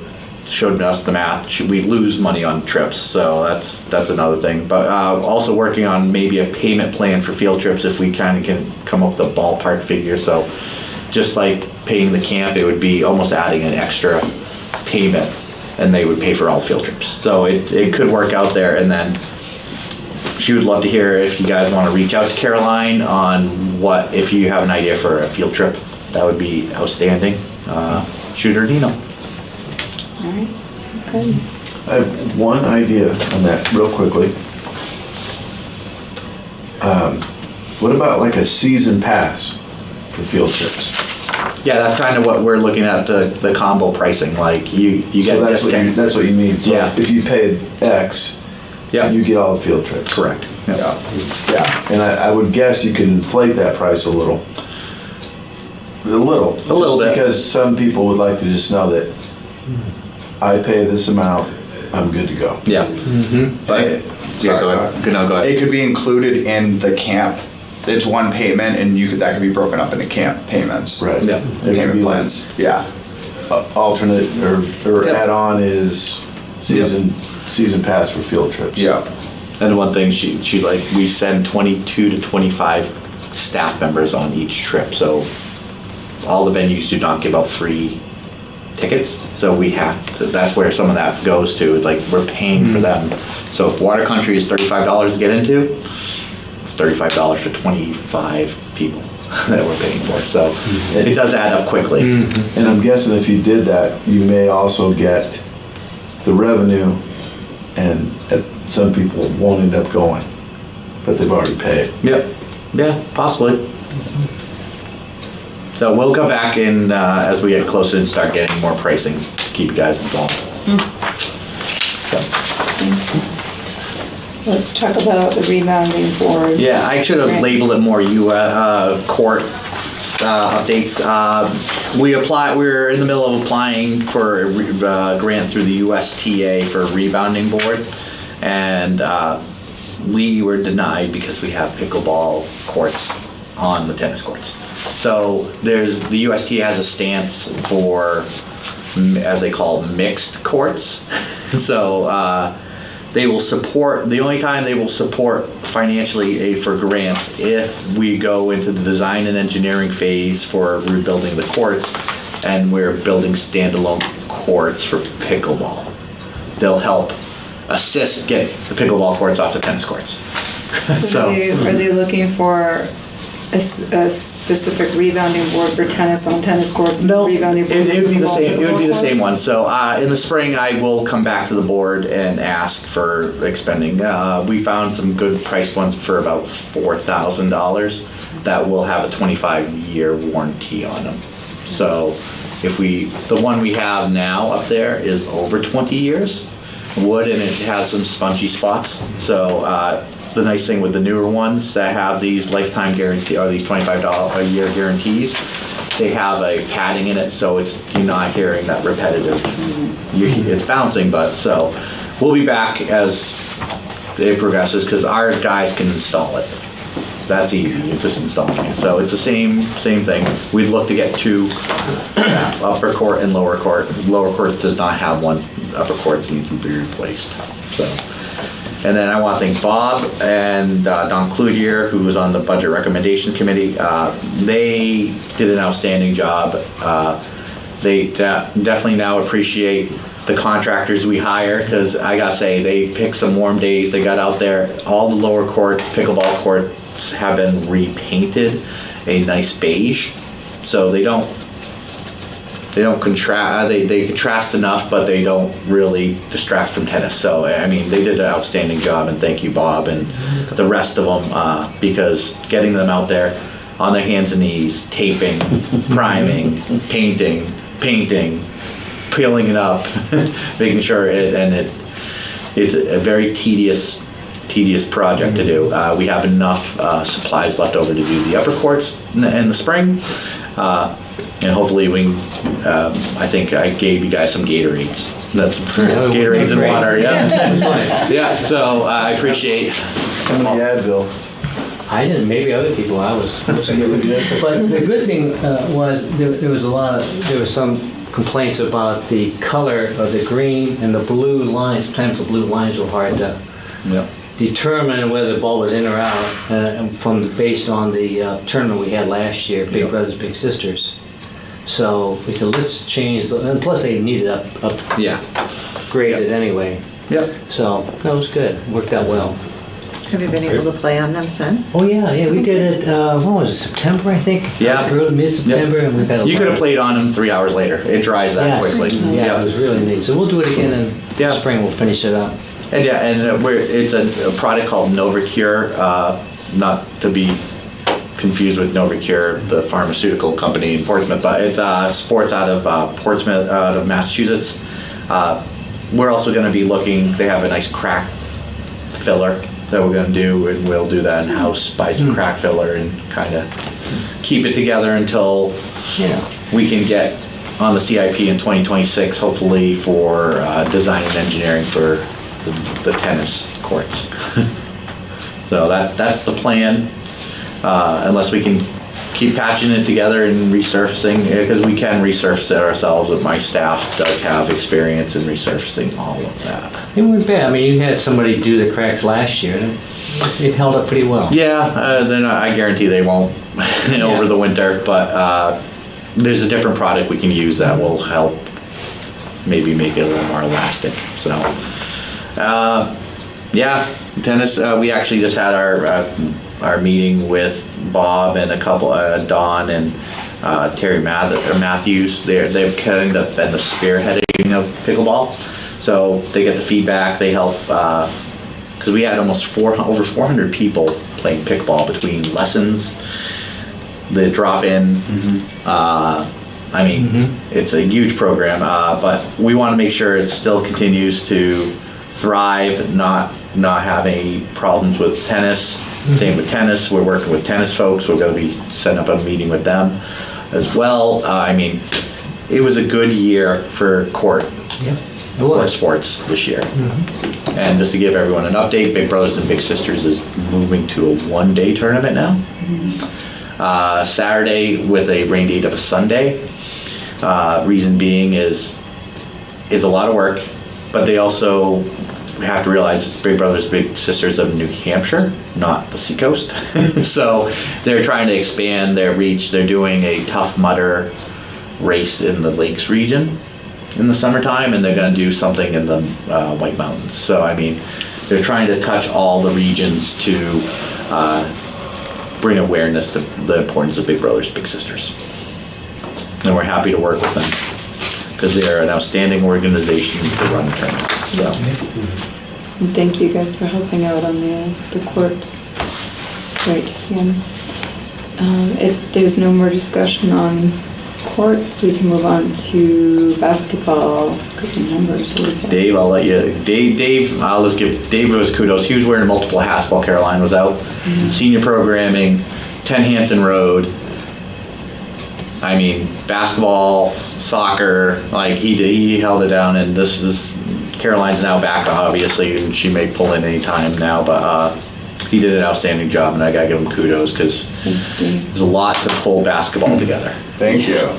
showed us the math. We lose money on trips, so that's another thing. But also working on maybe a payment plan for field trips if we kind of can come up with a ballpark figure. So just like paying the camp, it would be almost adding an extra payment, and they would pay for all field trips. So it could work out there, and then she would love to hear if you guys want to reach out to Caroline on if you have an idea for a field trip. That would be outstanding. Shoot her an email. All right, sounds good. I have one idea on that real quickly. What about like a season pass for field trips? Yeah, that's kind of what we're looking at, the combo pricing. Like you get So a that's discount. that's what you mean. So Yeah. if you paid X, Yeah, you get all the field trips. correct. Yeah. Yeah. And I would guess you can inflate that price a little. A little bit. Because Because some people would like to just know that I pay this amount, I'm good to go. Yeah. But yeah, Sorry, go ahead. No, go ahead. It could be included in the camp. It's one payment, and that could be broken up into camp payments. Right. Yeah. It could Payment be plans. Yeah. alternate or Yep. add-on is season pass for field trips. Yeah. And one thing she's like, we send 22 to 25 staff members on each trip, so all the venues do not give out free tickets, so we have to, that's where some of that goes to, like we're paying for them. So if Water Country is $35 to get into, it's $35 for 25 people that we're paying for, so it does add up quickly. And I'm guessing if you did that, you may also get the revenue, and some people won't end up going, but they've already paid. Yep, yeah, possibly. So we'll come back in as we get closer and start getting more pricing, keep you guys involved. Let's talk about the rebounding board. Yeah, I should have labeled it more court updates. We're in the middle of applying for a grant through the USTA for a rebounding board, and we were denied because we have pickleball courts on the tennis courts. So the USTA has a stance for, as they call it, mixed courts. So they will support, the only time they will support financially for grants if we go into the design and engineering phase for rebuilding the courts, and we're building standalone courts for pickleball. They'll help assist get the pickleball courts off the tennis courts. So are they looking for a specific rebounding board for tennis on tennis courts? And No, rebounding board it would be the for same. It would be the pickleball same courts? one. So in the spring, I will come back to the board and ask for expending. We found some good priced ones for about $4,000 that will have a 25-year warranty on them. So the one we have now up there is over 20 years wood, and it has some spongy spots. So the nice thing with the newer ones that have these lifetime guarantee or these $25 a year guarantees, they have a padding in it, so you're not hearing that repetitive. It's bouncing, but so we'll be back as it progresses because our guys can install it. That's easy. It's just installing it. So it's the same thing. We'd look to get 2 upper court and lower court. Lower court does not have one. Upper courts need to be replaced. So, and then I want to thank Bob and Don Cloutier, who was on the Budget Recommendations Committee. They did an outstanding job. They definitely now appreciate the contractors we hire, because I gotta say, they picked some warm days. They got out there. All the lower court pickleball courts have been repainted a nice beige, so they contrast. They contrast enough, but they don't really distract from tennis. So I mean, they did an outstanding job, and thank you, Bob, and the rest of them, because getting them out there on their hands and knees, taping, priming, painting, peeling it up, making sure it's a very tedious project to do. We have enough supplies left over to do the upper courts in the spring, and hopefully we can, I think I gave you guys some Gatorades. That's Gatorades and water, yeah. Yeah, so I appreciate. How many Advil? I didn't, maybe other people, I was. But the good thing was, there was some complaints about the color of the green and the blue lines. Sometimes the blue lines were hard to determine whether the ball was in or out, based on the tournament we had last year, Big Brothers Big Sisters. So we said, let's change and plus they needed upgraded anyway. Yep. So that was good, worked out well. Have you been able to play on them since? Oh yeah, we did it, when was it, September, I think? Yeah. Early, mid-September, and we've had You could have played on them 3 hours later. It dries that quickly. Yeah, it was really neat. So we'll do it again in spring, we'll finish it up. And it's a product called NovaCure, not to be confused with NovaCure, the pharmaceutical company in Portsmouth, but it's sports out of Portsmouth, out of Massachusetts. We're also going to be looking, they have a nice crack filler that we're going to do, and we'll do that in-house, buy some crack filler and kind of keep it together until we can get on the CIP in 2026, hopefully for design and engineering for the tennis courts. So that's the plan, unless we can keep patching it together and resurfacing, because we can resurface it ourselves, but my staff does have experience in resurfacing all of that. It wasn't bad. I mean, you had somebody do the cracks last year, and it held up pretty well. Yeah, I guarantee they won't over the winter, but there's a different product we can use that will help maybe make it a little more elastic. So, tennis, we actually just had our meeting with Bob and a couple, Don and Terry Matthews. They've kind of been the spearheading of pickleball. So they get the feedback, they help, because we had almost over 400 people playing pickleball between lessons, the drop-in. It's a huge program, but we want to make sure it still continues to thrive, not have any problems with tennis. Same with tennis. We're working with tennis folks. We're going to be setting up a meeting with them as well. It was a good year for court sports this year. And just to give everyone an update, Big Brothers and Big Sisters is moving to a one-day tournament now. Saturday with a rain date of a Sunday. Reason being is it's a lot of work, but they also have to realize it's Big Brothers Big Sisters of New Hampshire, not the Seacoast. So they're trying to expand their reach. They're doing a Tough Mudder race in the Lakes region in the summertime, and they're going to do something in the White Mountains. So they're trying to touch all the regions to bring awareness to the importance of big brothers, big sisters. And we're happy to work with them because they are an outstanding organization to run tournaments. So. And thank you guys for helping out on the courts. Great to see them. If there's no more discussion on courts, we can move on to basketball. Good numbers. Dave, I'll let you. Dave, let's give Dave those kudos. He was wearing multiple hats while Caroline was out. Senior programming, 10 Hampton Road. I mean, basketball, soccer, like he held it down, and this is, Caroline's now back, obviously, and she may pull in any time now, but he did an outstanding job, and I gotta give him kudos, because there's a lot to pull basketball together. Thank you.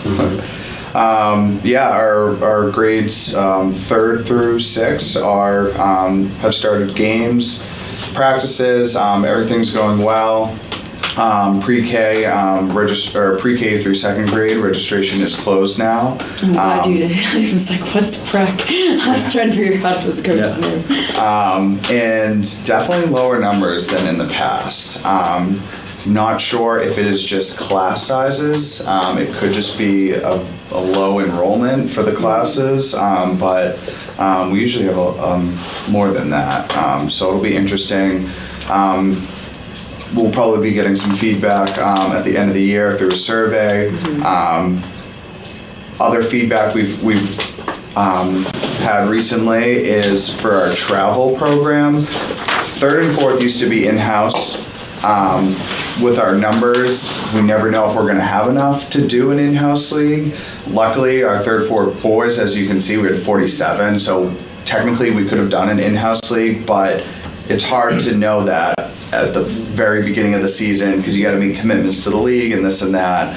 Yeah, our grades 3rd through 6 have started games, practices, everything's going well. Pre-K pre-K through 2nd grade registration is closed now. I'm glad you did. I was like, what's prec? I was trying to figure out this coach's name. And definitely lower numbers than in the past. Not sure if it is just class sizes. It could just be a low enrollment for the classes, but we usually have more than that. So it'll be interesting. We'll probably be getting some feedback at the end of the year through a survey. Other feedback we've had recently is for our travel program. 3rd and 4th used to be in-house. With our numbers, we never know if we're going to have enough to do an in-house league. Luckily, our 3rd, 4th boys, as you can see, we had 47, so technically we could have done an in-house league, but it's hard to know that at the very beginning of the season because you got to make commitments to the league and this and that.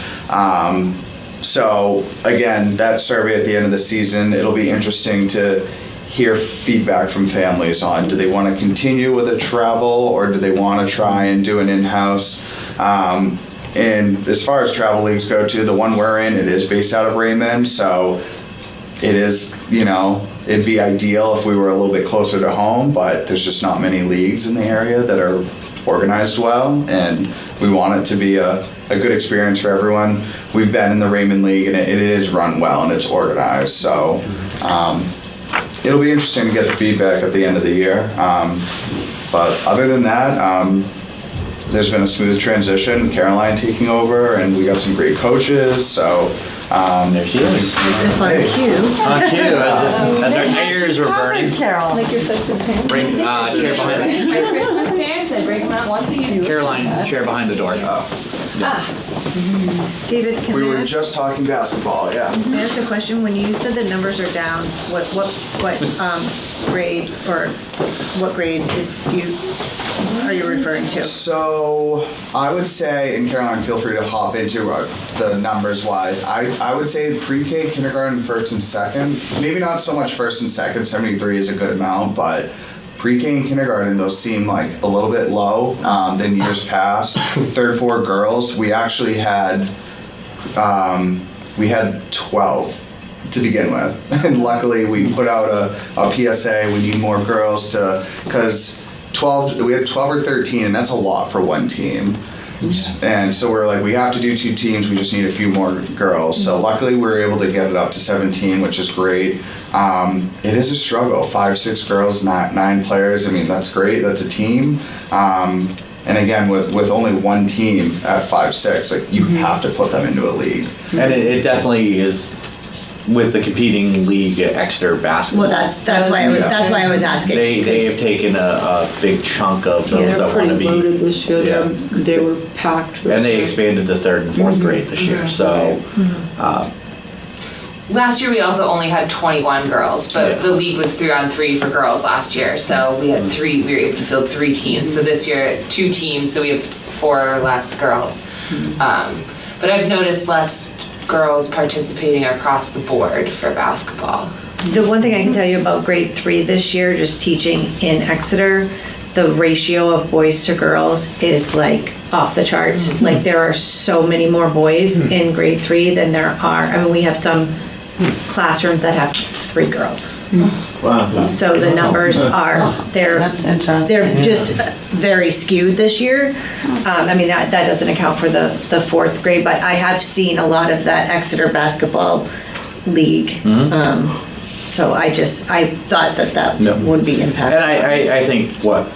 So again, that survey at the end of the season, it'll be interesting to hear feedback from families on, do they want to continue with a travel or do they want to try and do an in-house? And as far as travel leagues go too, the one we're in, it is based out of Raymond, so it is, it'd be ideal if we were a little bit closer to home, but there's just not many leagues in the area that are organized well, and we want it to be a good experience for everyone. We've been in the Raymond League, and it is run well, and it's organized, so it'll be interesting to get the feedback at the end of the year. But other than that, there's been a smooth transition, Caroline taking over, and we got some great coaches, so there she is. It's a fun cue. On cue, as our ears were burning. Carol. Like your festive pants. Bring chair behind My Christmas pants, I break them out once a year. Caroline, chair behind the door. David, can we I were ask, just talking basketball, yeah. can I ask a question? When you said the numbers are down, what grade or what grade are you referring to? So I would say, and Caroline, feel free to hop into the numbers wise. I would say pre-K, kindergarten, 1st and 2nd. Maybe not so much 1st and 2nd. 73 is a good amount, but pre-K and kindergarten, those seem like a little bit low than years past. 3rd, 4th girls, we actually had 12 to begin with, and luckily we put out a PSA. We need more girls because 12. We had 12 or 13, and that's a lot for one team. And so we're like, we have to do 2 teams. We just need a few more girls. So luckily we were able to get it up to 17, which is great. It is a struggle. 5, 6 girls, 9 players. I mean, that's great. That's a team. And again, with only one team at 5, 6, like you have to put them into a league. And it definitely is with the competing league at Exeter basketball. Well, that's why I was asking. They have taken a big chunk of those that want to be. They're pretty loaded this year. Yeah. They were packed. And they expanded to 3rd and 4th grade this year. So. Last year we also only had 21 girls, but the league was 3-on-3 for girls last year. So we had 3. We were able to field 3 teams. So this year 2 teams. So we have 4 less girls. But I've noticed less girls participating across the board for basketball. The one thing I can tell you about grade 3 this year, just teaching in Exeter, the ratio of boys to girls is like off the charts. Like there are so many more boys in grade 3 than there are. I mean, we have some classrooms that have 3 girls. Wow. So the numbers are, That's interesting. they're yeah. just very skewed this year. I mean, that doesn't account for the 4th grade, but I have seen a lot of that Exeter basketball league. So I thought that No. would be impactful. And I think what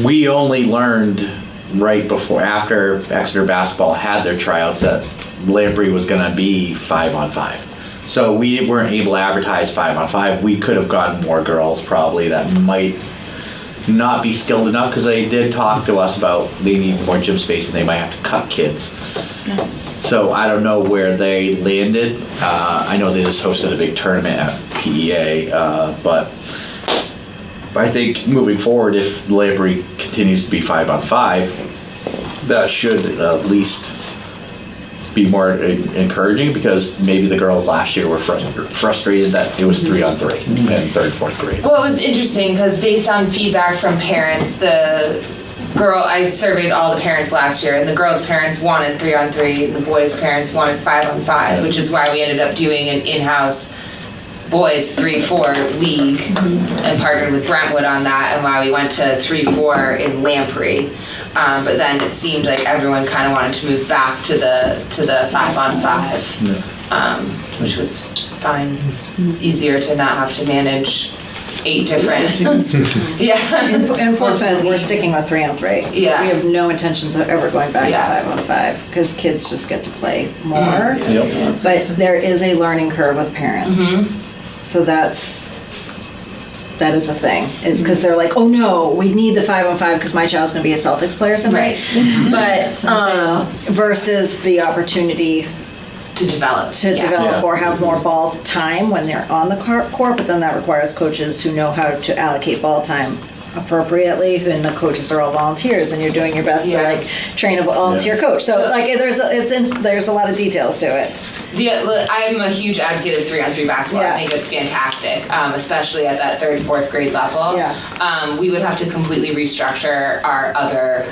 we only learned right after Exeter basketball had their tryouts that Lamprey was going to be 5-on-5. So we weren't able to advertise 5-on-5. We could have gotten more girls probably that might not be skilled enough, because they did talk to us about they need more gym space and they might have to cut kids. So I don't know where they landed. I know they just hosted a big tournament at PEA, but I think moving forward, if Lamprey continues to be 5-on-5, that should at least be more encouraging, because maybe the girls last year were frustrated that it was 3-on-3 in 3rd, 4th grade. Well, it was interesting because based on feedback from parents, I surveyed all the parents last year, and the girls' parents wanted 3-on-3, and the boys' parents wanted 5-on-5, which is why we ended up doing an in-house boys 3-4 league and partnered with Brentwood on that, and why we went to 3-4 in Lamprey. But then it seemed like everyone kind of wanted to move back to the 5-on-5, which was fine. It's easier to not have to manage 8 different. Yeah. In Portsmouth, we're sticking with 3-on-3. Yeah. We have no intentions of ever going back Yeah. to 5-on-5, because kids just get to play more. Yep. But there is a learning curve with parents. So that is a thing. It's because they're like, oh no, we need the 5-on-5 because my child's going to be a Celtics player someday. Right. But versus the opportunity To develop. Yeah. or have more ball time when they're on the court, but then that requires coaches who know how to allocate ball time appropriately, and the coaches are all volunteers, and you're doing your best Yeah. to like train a volunteer coach. So like there's a lot of details to it. I'm a huge advocate of 3-on-3 basketball. Yeah. I think it's fantastic, especially at that 3rd, 4th grade level. Yeah. We would have to completely restructure our other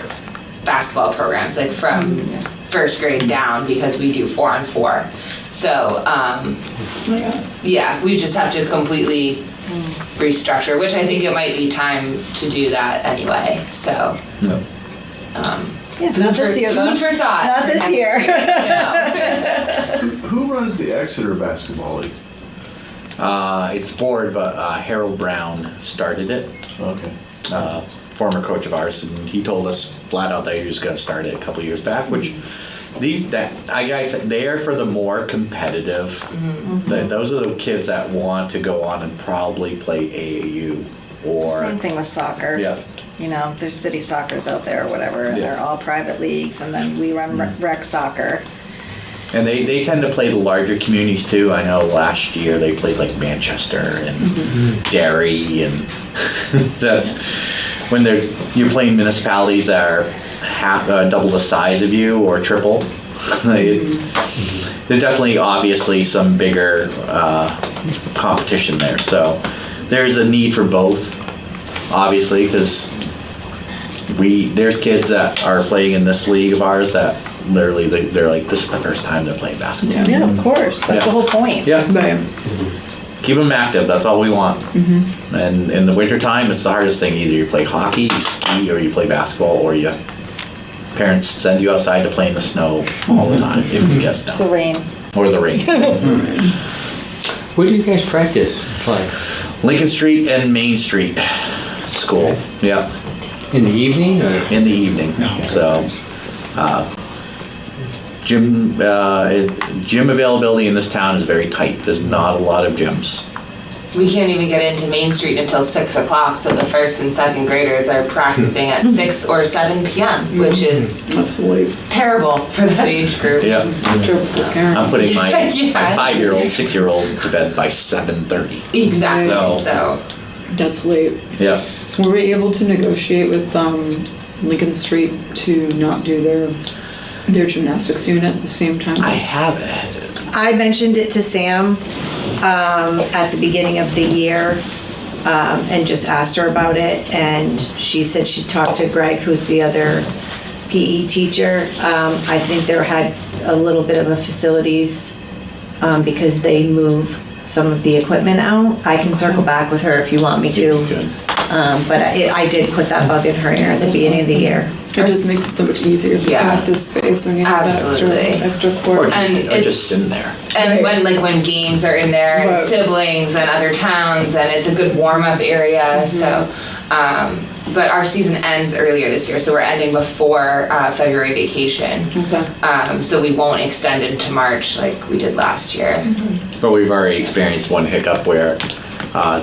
basketball programs, like from 1st grade down, because we do 4-on-4. So, yeah, we just have to completely restructure, which I think it might be time to do that anyway. So, No. Yeah, not this year though. food for thought. Not this Next year. Who runs the Exeter basketball league? It's board, but Harold Brown started it. Okay. Former coach of ours, and he told us flat out that he was going to start it a couple years back. Which they are for the more competitive. Those are the kids that want to go on and probably play AAU or Same thing with soccer. Yeah. You know, there's city soccers out there or whatever, and Yeah. they're all private leagues, and then we run rec soccer. And they tend to play the larger communities too. I know last year they played like Manchester and Derry, and that's when you're playing municipalities that are double the size of you or triple. There's definitely obviously some bigger competition there. So there's a need for both, obviously, because there's kids that are playing in this league of ours that literally they're like, this is the first time they're playing basketball. Yeah, of course. That's Yeah. the whole point. Yeah. Right. Keep them active. That's all we want. And in the wintertime, it's the hardest thing. Either you play hockey, you ski, or you play basketball, or parents send you outside to play in the snow all the time if you get snow. The rain. Or the rain. Where do you guys practice play? Lincoln Street and Main Street School. Yeah. In the evening or? In the evening. So, gym availability in this town is very tight. There's not a lot of gyms. We can't even get into Main Street until 6 o'clock, so the 1st and 2nd graders are practicing at 6 or 7 p.m., which is terrible for that age group. Yeah. I'm putting my Yeah. 5-year-old, 6-year-old to bed by 7:30. Exactly. So- So That's late. Yeah. Were we able to negotiate with Lincoln Street to not do their gymnastics unit at the same time? I haven't. I mentioned it to Sam at the beginning of the year and just asked her about it, and she said she talked to Greg, who's the other PE teacher. I think there had a little bit of a facilities because they move some of the equipment out. I can circle back with her if you want me to. Good. But I did put that bug in her ear at the beginning of the year. It just makes it so much easier for Yeah. practice space when you have that Absolutely. extra Or court. just, And or it's- just sitting there. And when games are in there, and Right. siblings and other towns, and it's a good warm-up area, so, but our season ends earlier this year, so we're ending before February vacation. Okay. So we won't extend into March like we did last year. But we've already experienced one hiccup where,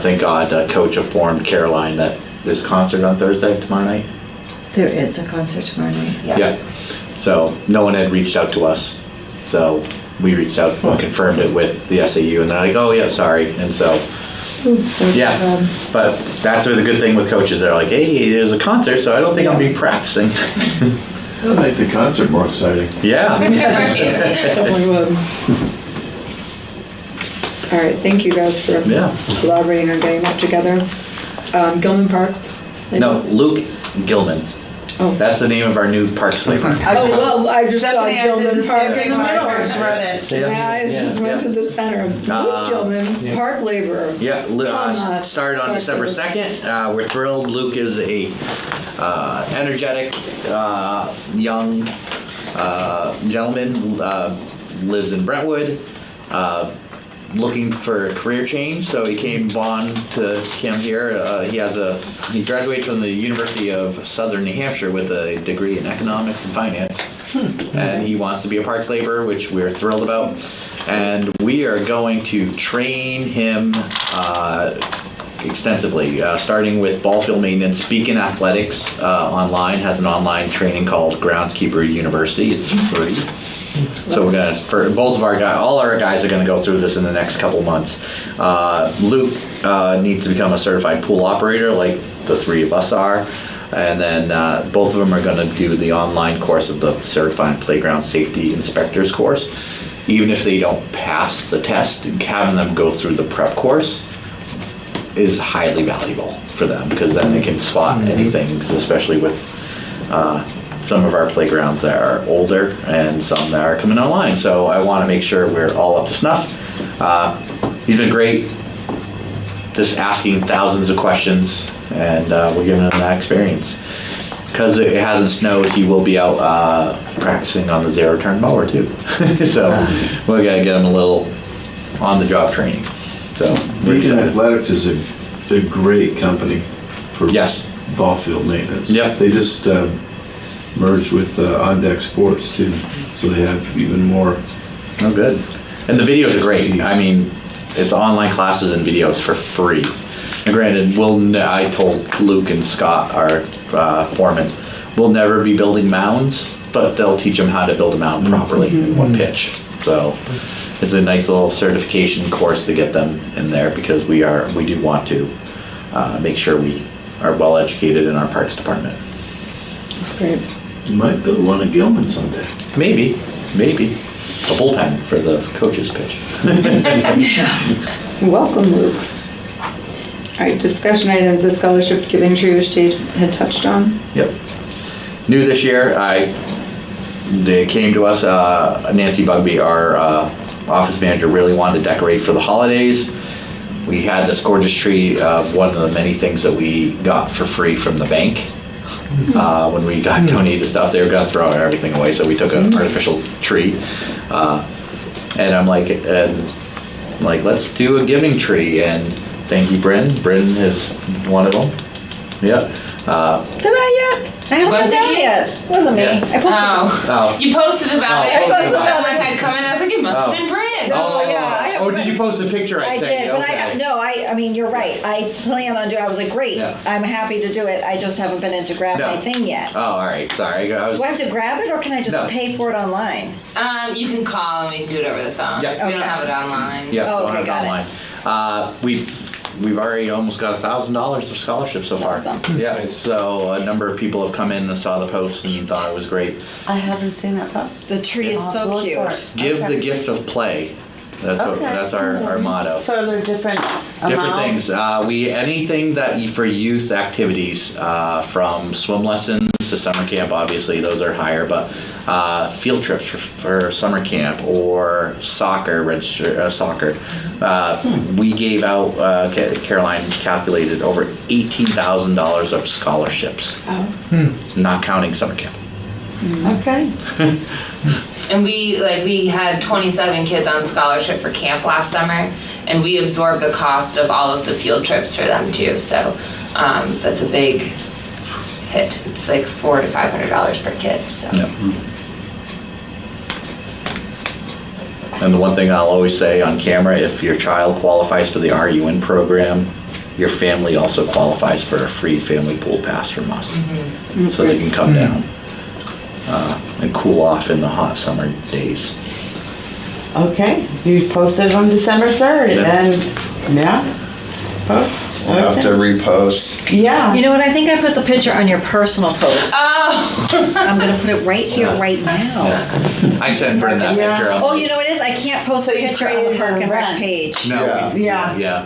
thank God, Coach informed Caroline that there's a concert on Thursday, tomorrow night. There is a concert tomorrow night. Yeah. So no one had reached out to us. So we reached out and confirmed it with the SAU, and they're like, oh yeah, sorry. And so, yeah. But that's where the good thing with coaches. They're like, hey, there's a concert, so I don't think I'll be practicing. I make the concert more exciting. Yeah. Definitely would. All right, thank you guys for Yeah. collaborating on getting that together. Gilman Parks? No, Luke Gilman. Oh. That's the name of our new parks labor. Oh, well, I just saw Stephanie, I did Gilman the Park same in thing the when I middle. first read it. My eyes just went to the center. Luke Gilman, park laborer. Yeah, started on December 2nd. We're thrilled. Luke is a energetic, young gentleman, lives in Brentwood, looking for a career change, so he came on to come here. He graduated from the University of Southern New Hampshire with a degree in economics and finance, and he wants to be a parks laborer, which we're thrilled about. And we are going to train him extensively, starting with ball field maintenance. Beacon Athletics online has an online training called Groundskeeper University. It's free. So we're gonna, for both of our guys, all our guys are gonna go through this in the next couple months. Luke needs to become a certified pool operator, like the three of us are, and then both of them are gonna do the online course of the Certified Playground Safety Inspectors course. Even if they don't pass the test, having them go through the prep course is highly valuable for them, because then they can spot anything, especially with some of our playgrounds that are older and some that are coming online. So I want to make sure we're all up to snuff. He's been great, just asking thousands of questions, and we're giving him that experience. Because it hasn't snowed, he will be out practicing on the zero-turn mower too. So we're gonna get him a little on-the-job training. So we're Beacon excited. Athletics is a great company for Yes. ball field maintenance. Yep. They just merged with On Deck Sports too, so they have even more. Oh, good. And the videos are great. I mean, it's online classes and videos for free. And granted, I told Luke and Scott, our foreman, we'll never be building mounds, but they'll teach them how to build a mound properly in one pitch. So it's a nice little certification course to get them in there, because we do want to make sure we are well educated in our parks department. That's great. You might build one at Gilman someday. Maybe. A bullpen for the coach's pitch. Welcome, Luke. All right, discussion items, the scholarship giving tree, which Dave had touched on. Yep. New this year, they came to us, Nancy Bugby, our office manager, really wanted to decorate for the holidays. We had this gorgeous tree, one of the many things that we got for free from the bank. When we got donated stuff, they were gonna throw everything away, so we took an artificial tree. And I'm like, let's do a giving tree, and thank you, Bryn. Bryn is one of them. Yep. Did I yet? I haven't Was been it down you? yet. Wasn't me. Yeah. I posted. Oh. You posted about Oh, it. I posted Someone about it. had come in. I was like, it must have been Bryn. No, yeah, I haven't did you post a picture I I sent did, you? but Okay. I mean, you're right. I plan on doing, I was like, great, Yeah. I'm happy to do it. I just haven't been in to grab No. my thing yet. Oh, all right. Sorry. I was. Do I have to grab it, or can I just No. pay for it online? You can call and we can do it over the phone. Yeah. We don't Okay. have it online. Yeah, Oh, don't okay, have it got it. online. We've already almost got $1,000 of scholarships so far. Awesome. Yeah. So a number of people have come in and saw the post and thought it was great. I haven't seen that post. The tree is I'll so look cute. for it. Give Okay. the gift of play. Okay. That's our motto. So they're different Different amounts? things. Anything that for youth activities, from swim lessons admissions to summer camp, obviously, those are higher, but field trips for summer camp or soccer, we gave out, Caroline calculated, over $18,000 of scholarships, not counting summer camp. Okay. And we had 27 kids on scholarship for camp last summer, and we absorbed the cost of all of the field trips for them too. So that's a big hit. It's like $400 to $500 per kid. So. Yep. And the one thing I'll always say on camera, if your child qualifies for the RUN program, your family also qualifies for a free family pool pass from us. So they can come down and cool off in the hot summer days. Okay, you posted on December 3rd, and post. We'll have to repost. Yeah. You know what, I think I put the picture on your personal post. Oh. I'm gonna put it right here, right now. I sent Brenda that Yeah. picture up. Oh, you know what it is? I can't post a you picture on the created Park an and Rec event. page. No. Yeah.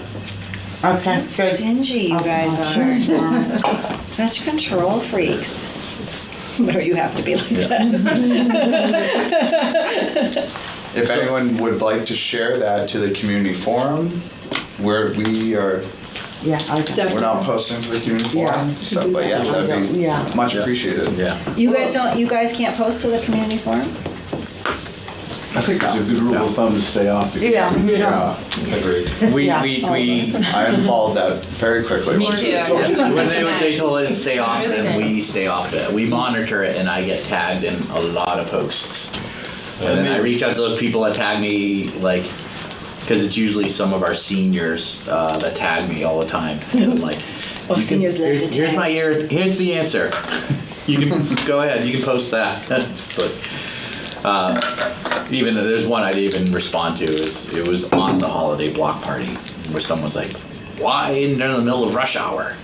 Okay, good. Stingy you guys are. Such control freaks. No, you have to be like that. If anyone would like to share that to the community forum, we're not posting to the community forum, so, but yeah, that'd be much appreciated. Yeah. You guys can't post to the community forum? I think it's a good rule of thumb to stay off. Yeah. Agreed. We I unfollowed that very quickly. Me too. when they told us to stay off, then we stay off it. We monitor it, and I get tagged in a lot of posts. And then I reach out to those people that tag me, like, because it's usually some of our seniors that tag me all the time. And I'm like, Seniors love to here's tag. my ear. Here's the answer. You can go ahead. You can post that. It's like, even there's one I didn't even respond to. It was on the holiday block party where someone's like, "Why in the middle of rush hour?"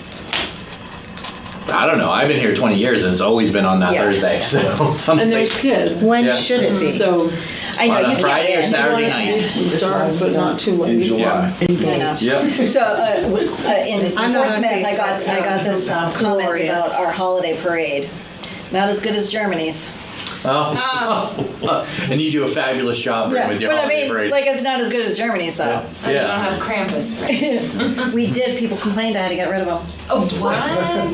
I don't know. I've been here 20 years and it's always been on that Thursday. So And there's kids. When Yeah. should it be? So I know on you a can't. Friday or Saturday night. it's dark, but not too late. In July. I know. Yep. So in I'm not on Portsmouth, I Facebook, got this comment glorious. about our holiday parade. Not as good as Germany's. Oh. And you do a fabulous job with your But I holiday mean, parade. like it's not as good as Germany's though. I don't have Krampus. Right? We did. People complained I had to get rid of them. Oh, what? Wow.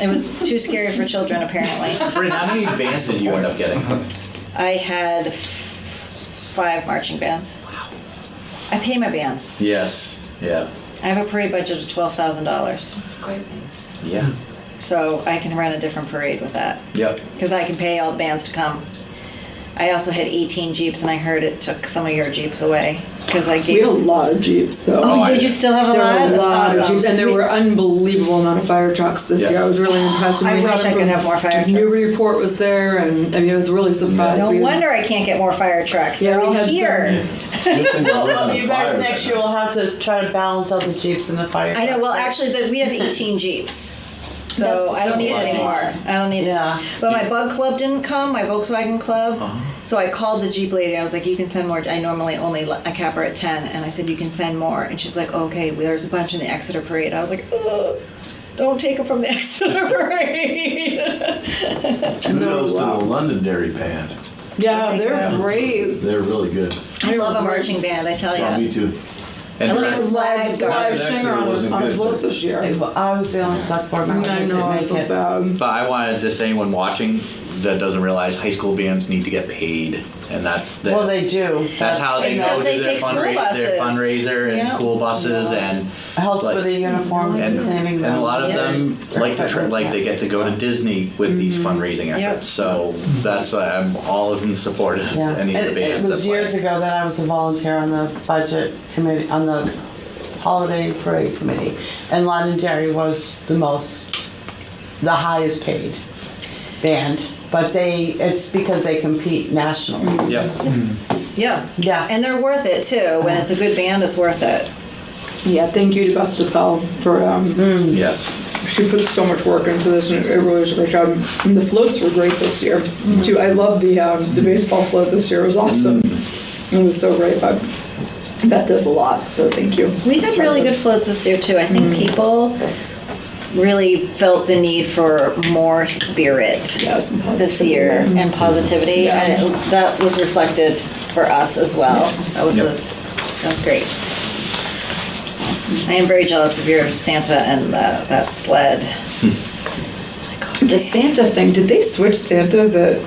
It was too scary for children apparently. Bryn, how many bands did you end up getting? I had 5 marching bands. Wow. I pay my bands. Yes. Yeah. I have a parade budget of $12,000. That's quite nice. Yeah. So I can run a different parade with that. Yep. Because I can pay all the bands to come. I also had 18 Jeeps and I heard it took some of your Jeeps away. Because I We had gave... a lot of Jeeps though. Oh, did you still have a There lot? were a That's lot of awesome. Jeeps, and there were unbelievable amount of fire trucks this Yeah. year. I was really impressed. I We wish had I them could from have more fire trucks. Newburyport was there, and I mean, I was really surprised. No We had- wonder I can't get more fire trucks. Yeah, They're we all had here. Well, you guys next year will have to try to balance out the Jeeps and the fire. I know, well, trucks. actually, we had 18 Jeeps. So That's I don't need still a lot. any more. I don't need Yeah. it. But my bug club didn't come, my Volkswagen club. So I called the Jeep lady. I was like, you can send more. I normally only I cap her at 10. And I said, you can send more. And she's like, okay, well, there's a bunch in the Exeter parade. I was like, ugh, don't take them from the Exeter parade. Kudos to the Londonderry band. Yeah, they're great. They're really good. I love a marching band, I tell Yeah, you. me too. And I love Bryn, a flag Live guard. singer on a float this year. I was the only select board member I that know, I didn't feel make it. bad. but I wanted to say, anyone watching that doesn't realize high school bands need to get paid, and Well, they do. That's how they It's go because they to their, take school their buses. fundraiser and Yeah. school buses and Helps like- with the uniforms and cleaning and them. a lot of Yeah. them like to like they get to go to Disney with these fundraising efforts. Yep. So that's why I'm all in support of Yeah, any of the it bands. was that years play. ago that I was a volunteer on the budget committee, on the holiday parade committee, and Londonderry was the highest paid band, but it's because they compete nationally. Yep. Yeah. Yeah. And they're worth it too. When it's a good band, it's worth it. Yeah, thank you to Beth DePel for, Yes. she put so much work into this and it really was a great job. And the floats were great this year too. I love the baseball float this year. It was awesome. It was so great. Beth does a lot, so thank you. We had really good floats this year too. I think people really felt the need for more spirit Yes, and this year and positivity. And that was reflected for us as well. That was great. I am very jealous of your Santa and that sled. The Santa thing, did they switch Santas at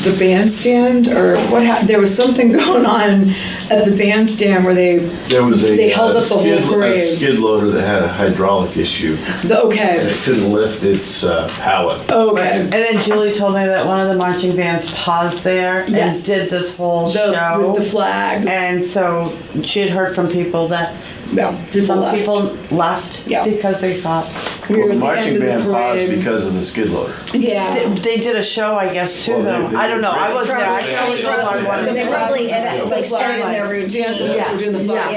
the bandstand or what happened? There was something going on at the bandstand where they held up the whole a parade. skid loader that had a hydraulic issue. And Okay. it couldn't lift its pallet. Okay. And then Julie told me that one of the marching bands paused there and Yes. did this whole show. With the flags. And so she had heard from people that Yeah, some left. people left Yeah. because they thought We Well, were the at the marching end of band the paused parade. because of the skid loader. Yeah. they did a show, I guess, too, Well, though. they I don't know. I wasn't there. I can only go by one. They probably like started their routine. Yeah. Doing the flag.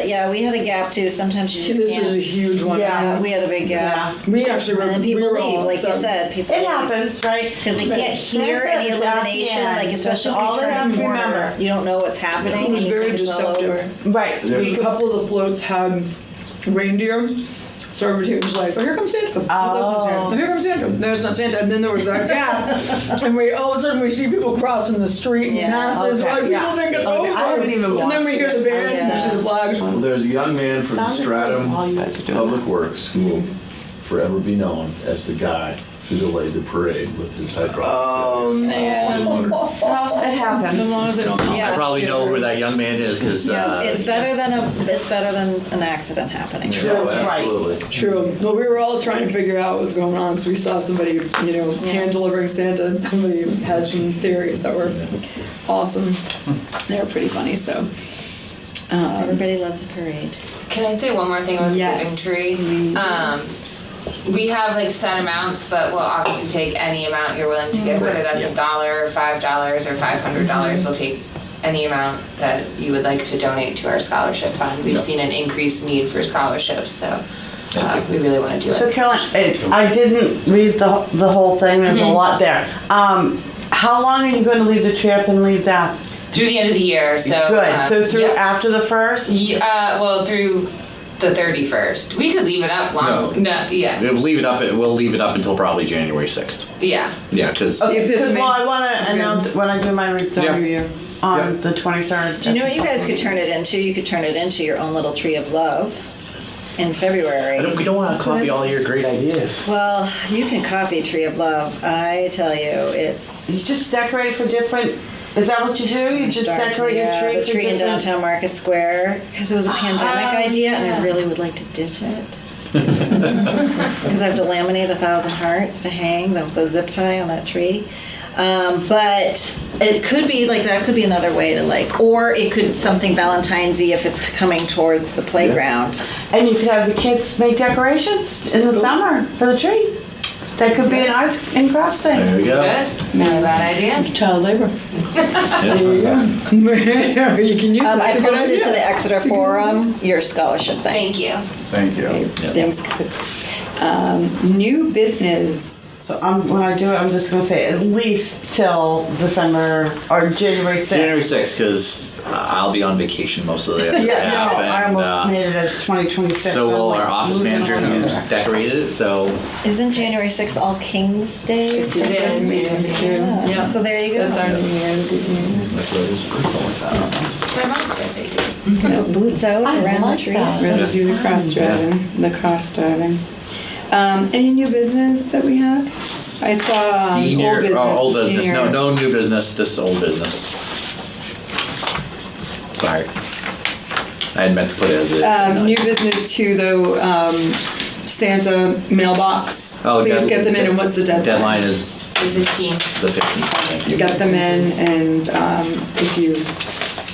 Yeah, we had a gap too. Sometimes you just This can't. was a huge one. Yeah. We had a big gap. Yeah. We actually were. And then people we were leave, all like you upset. said, people It leave. happens, right? Because they can't hear Santa any is at the illumination, end. like especially That's all if you they turn have a to corner, remember. you don't know what's happening. It was and you very think it's all deceptive. over. Right. There's a couple of the floats had reindeer. So everybody was like, oh, here comes Santa. Oh, that's not Santa. Oh, here comes Santa. No, it's not Santa. And then there was that gap. And we all of a sudden we see people crossing the street in Yeah. masses. Okay, Like, people yeah. think it's Okay, over. I haven't even and then we hear the band and we see the flags. Well, there's a young man from Sounds the same Stratham while you guys are doing Public Works who will forever be known as the guy who delayed the parade with his hydraulic. Oh, man. Well, it As happens. long as they don't Yeah. I probably know who that young man is because It's better than an accident happening. Absolutely. True. Well, we were all trying to figure out what's going on because we saw somebody, hand delivering Santa, and somebody had some theories that were awesome. They were pretty funny. So, Everybody loves a parade. Can I say one more thing about Yes, the giving tree? We have like set amounts, but we'll obviously take any amount you're willing to give, whether that's $1 or $5 or $500. We'll take any amount that you would like to donate to our scholarship fund. We've seen an increased need for scholarships, so we really want to do So it. Caroline, I didn't read the whole thing. There's a lot there. How long are you going to leave the tree up and leave that? Through the end of the year, so Good. So through yep. after the 1st? Well, through the 31st. We could leave it up long. No, yeah. we'll leave it up. We'll leave it up until probably January 6th. Yeah. Yeah, because Okay, this Well, I want to Okay. announce when I do my report year. on the 23rd. Do you know what you guys could turn it into? You could turn it into your own little tree of love in February. we don't want to copy all your great ideas. Well, you can copy Tree of Love. I tell you, it's... You just decorate for different. Is that what you do? You just decorate your tree the for tree in different. downtown Market Square, because it was a pandemic idea, and I really would like to ditch it. Because I have to laminate 1,000 hearts to hang the zip tie on that tree. But it could be like that could be another way to or it could something Valentine's-y if it's coming towards the playground. And you could have the kids make decorations in the summer for the tree. That could be an arts and crafts thing. There we go. Good. Not a bad idea. Child labor. There you go. You can use that. I That's a good posted idea. to the Exeter Forum your scholarship thing. Thank you. Thank you. Thanks, guys. New business. So when I do it, I'm just going to say at least till December or January 6th. January 6th, because I'll be on vacation most of the Yeah, half, no, I almost and made it as 2026. so will I'm our like office losing manager all who's the- decorated it. So Isn't January 6th All Kings Day? It is. Yeah. So there you go. That's our new year. My mom's birthday too. Boots out I around the like tree. that. Let's do the cross driving. Any new business that we have? I saw senior, old business. senior. No new business. Just old business. Sorry, I had meant to put it as a New business too, though. Santa mailbox. Oh, Please get them in. And what's the deadline? deadline is The 15th. the 15th. Thank you. Get them in, and if you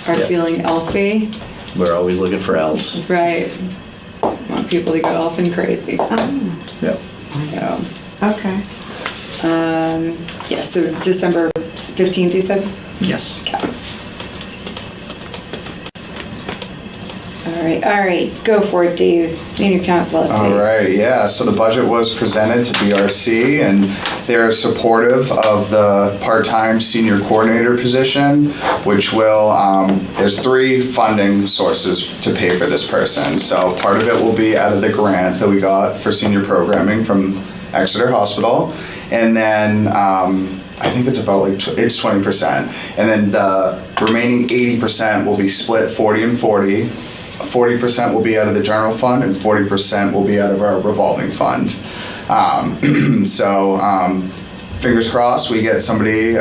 are Yep. feeling elfy, We're always looking for elves. that's right. Want people to go elfing crazy. Yep. So, Okay. yes. So December 15th, you said. Yes. Okay. All right, go for it, Dave. Senior council update. All right, yeah, so the budget was presented to BRC and they're supportive of the part-time senior coordinator position, which will, there's 3 funding sources to pay for this person. So part of it will be out of the grant that we got for senior programming from Exeter Hospital. And then I think it's about it's 20%. And then the remaining 80% will be split 40 and 40. 40% will be out of the general fund and 40% will be out of our revolving fund. Fingers crossed we get somebody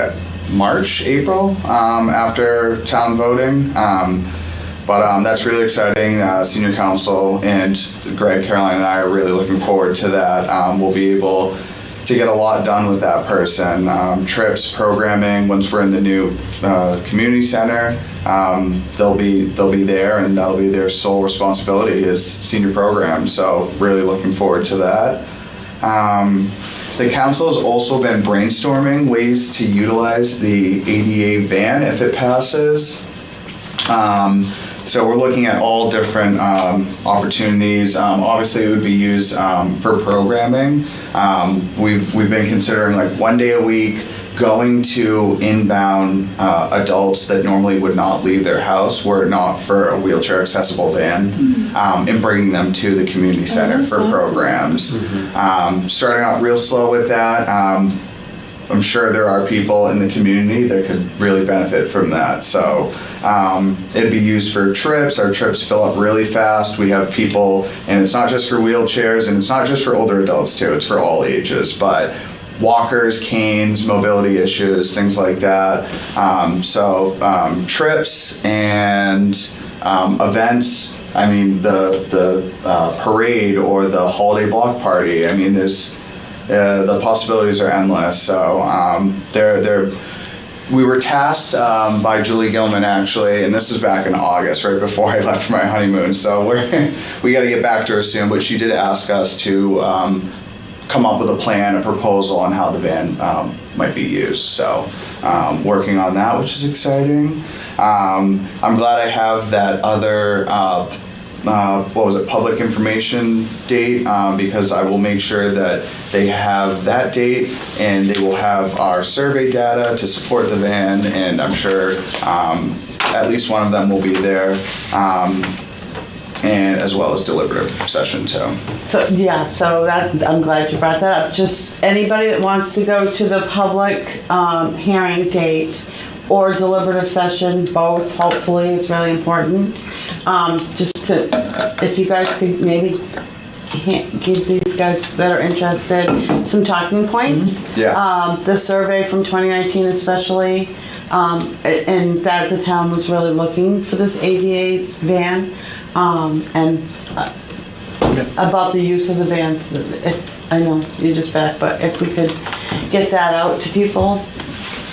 March, April, after town voting. But that's really exciting. Senior council and Greg, Caroline, and I are really looking forward to that. We'll be able to get a lot done with that person. Trips, programming, once we're in the new community center, they'll be there and that'll be their sole responsibility is senior programs. So really looking forward to that. The council has also been brainstorming ways to utilize the ADA van if it passes. So we're looking at all different opportunities. Obviously, it would be used for programming. We've been considering like 1 day a week going to inbound adults that normally would not leave their house were it not for a wheelchair accessible van, and bringing them to the community center for programs. Starting out real slow with that. I'm sure there are people in the community that could really benefit from that. So it'd be used for trips. Our trips fill up really fast. We have people, and it's not just for wheelchairs, and it's not just for older adults too, it's for all ages, but walkers, canes, mobility issues, things like that. Trips and events, I mean, the parade or the holiday block party, I mean, the possibilities are endless. So we were tasked by Julie Gilman actually, and this is back in August, right before I left for my honeymoon. So we got to get back to her soon. But she did ask us to come up with a plan, a proposal on how the van might be used. So working on that, which is exciting. I'm glad I have that other. Public information date, because I will make sure that they have that date and they will have our survey data to support the van, and I'm sure at least one of them will be there, and as well as deliberative session too. So that I'm glad you brought that up. Just anybody that wants to go to the public hearing date or deliberative session, both, hopefully, it's really important. If you guys could maybe give these guys that are interested some talking points. The survey from 2019 especially, and that the town was really looking for this ADA van, and about the use of the vans. I know you're just back, but if we could get that out to people.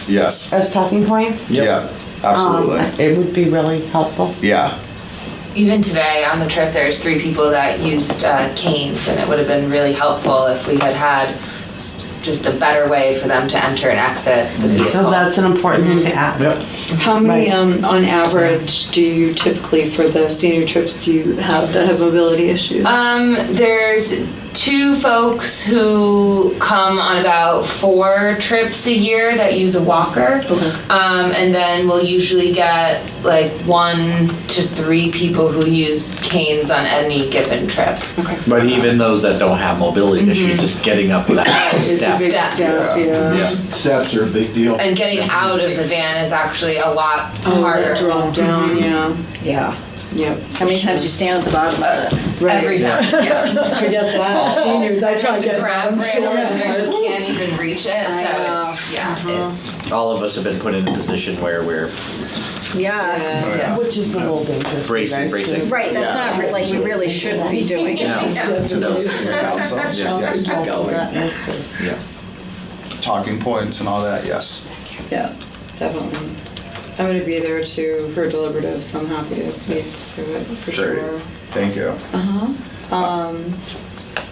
Yes. As talking points? Yeah, absolutely. It would be really helpful. Yeah. Even today on the trip, there's 3 people that used canes, and it would have been really helpful if we had just a better way for them to enter and exit the vehicle. So that's an important thing to add. Yep. How many, on average, do you typically, for the senior trips, do you have that have mobility issues? There's 2 folks who come on about 4 trips a year that use a walker. Okay. And then we'll usually get like 1 to 3 people who use canes on any given trip. Okay. But even those that don't have mobility issues, just getting up without It's a steps. big Step. step, yeah. Steps are a big deal. And getting out of the van is actually a lot harder. Drop down, yeah. Yeah. Yep. How many times you stand at the bottom of it? Every time, yeah. Forget that. Seniors, I try to The get grab them. rail is where you can't even reach it, so it's, yeah. All of us have been put in a position where we're Yeah. Which is a little dangerous. for you guys, bracing. too. Right, that's not, like, we really shouldn't be doing it. to those senior council. Yes. That needs to- Yeah. Talking points and all that, yes. Yeah, definitely. I'm gonna be there too for deliberative, so I'm happy to speak to it for Great. sure. Thank you. Uh-huh.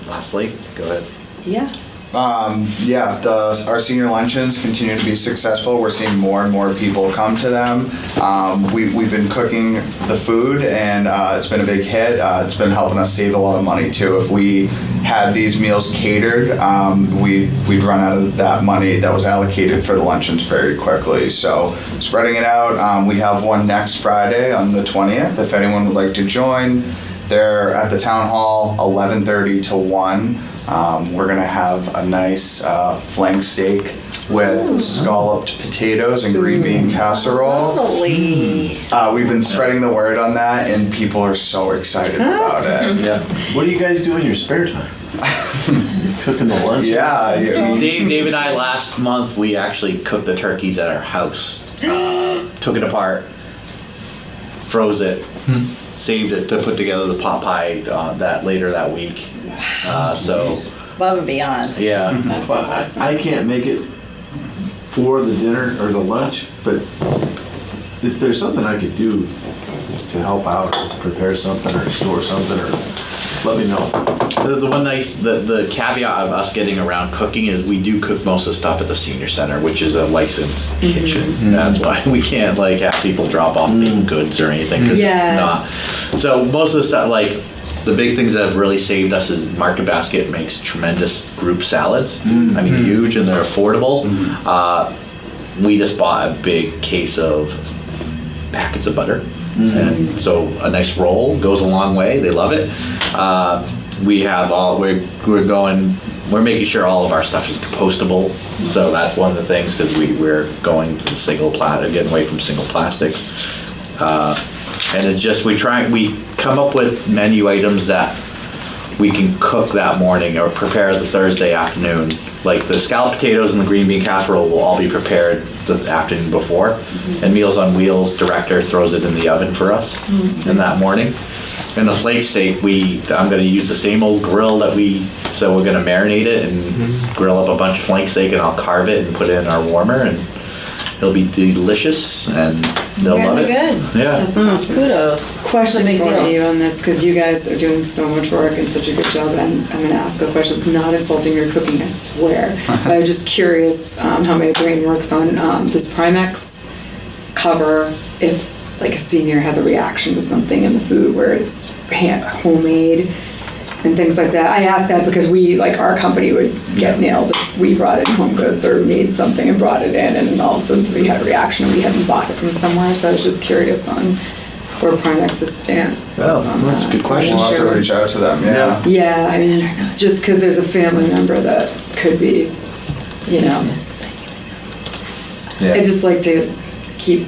Lastly, go ahead. Yeah. Our senior luncheons continue to be successful. We're seeing more and more people come to them. We've been cooking the food, and it's been a big hit. It's been helping us save a lot of money too. If we had these meals catered, we'd run out of that money that was allocated for the luncheons very quickly. So spreading it out, we have one next Friday on the 20th. If anyone would like to join, they're at the town hall, 11:30 to 1. We're gonna have a nice flank steak with scalloped potatoes and green bean casserole. Lovely. We've been spreading the word on that, and people are so excited about it. Yeah. What do you guys do in your spare time? Cooking the lunch? Yeah. Dave and I last month, we actually cooked the turkeys at our house. Took it apart, froze it, saved it to put together the pot pie that later that week. So Above and beyond. yeah, Well, I can't make it for the dinner or the lunch, but if there's something I could do to help out, to prepare something or store something, or let me know. the one nice the caveat of us getting around cooking is we do cook most of the stuff at the senior center, which is a licensed kitchen. That's why we can't like have people drop off baked goods or anything because it's not. So most of the stuff, like the big things that have really saved us is Market Basket makes tremendous group salads. I mean, huge, and they're affordable. We just bought a big case of packets of butter. And so a nice roll goes a long way. They love it. We have we're making sure all of our stuff is compostable. So that's one of the things, because we're going to the getting away from single plastics. And it's just, we come up with menu items that we can cook that morning or prepare the Thursday afternoon. Like the scalloped potatoes and the green bean casserole will all be prepared the afternoon before. And Meals on Wheels director throws it in the oven for us in that morning. And the flake steak, I'm gonna use the same old grill so we're gonna marinate it and grill up a bunch of flank steak, and I'll carve it and put it in our warmer, and it'll be delicious, and they'll love it. Good. Yeah. That's awesome. Kudos. Question Big for deal. you on this, because you guys are doing so much work and such a good job, and I'm going to ask a question. It's not insulting your cooking, I swear. But I'm just curious how my brain works on this Primex cover if like a senior has a reaction to something in the food where it's homemade and things like that. I asked that because our company would get nailed if we brought in home goods or made something and brought it in, and all of a sudden somebody had a reaction and we hadn't bought it from somewhere. So I was just curious on where Primex's stance was on That's a that. good question. We'll have to reach out to them. Yeah. Yeah, I mean, just because there's a family member that could be, I just like to keep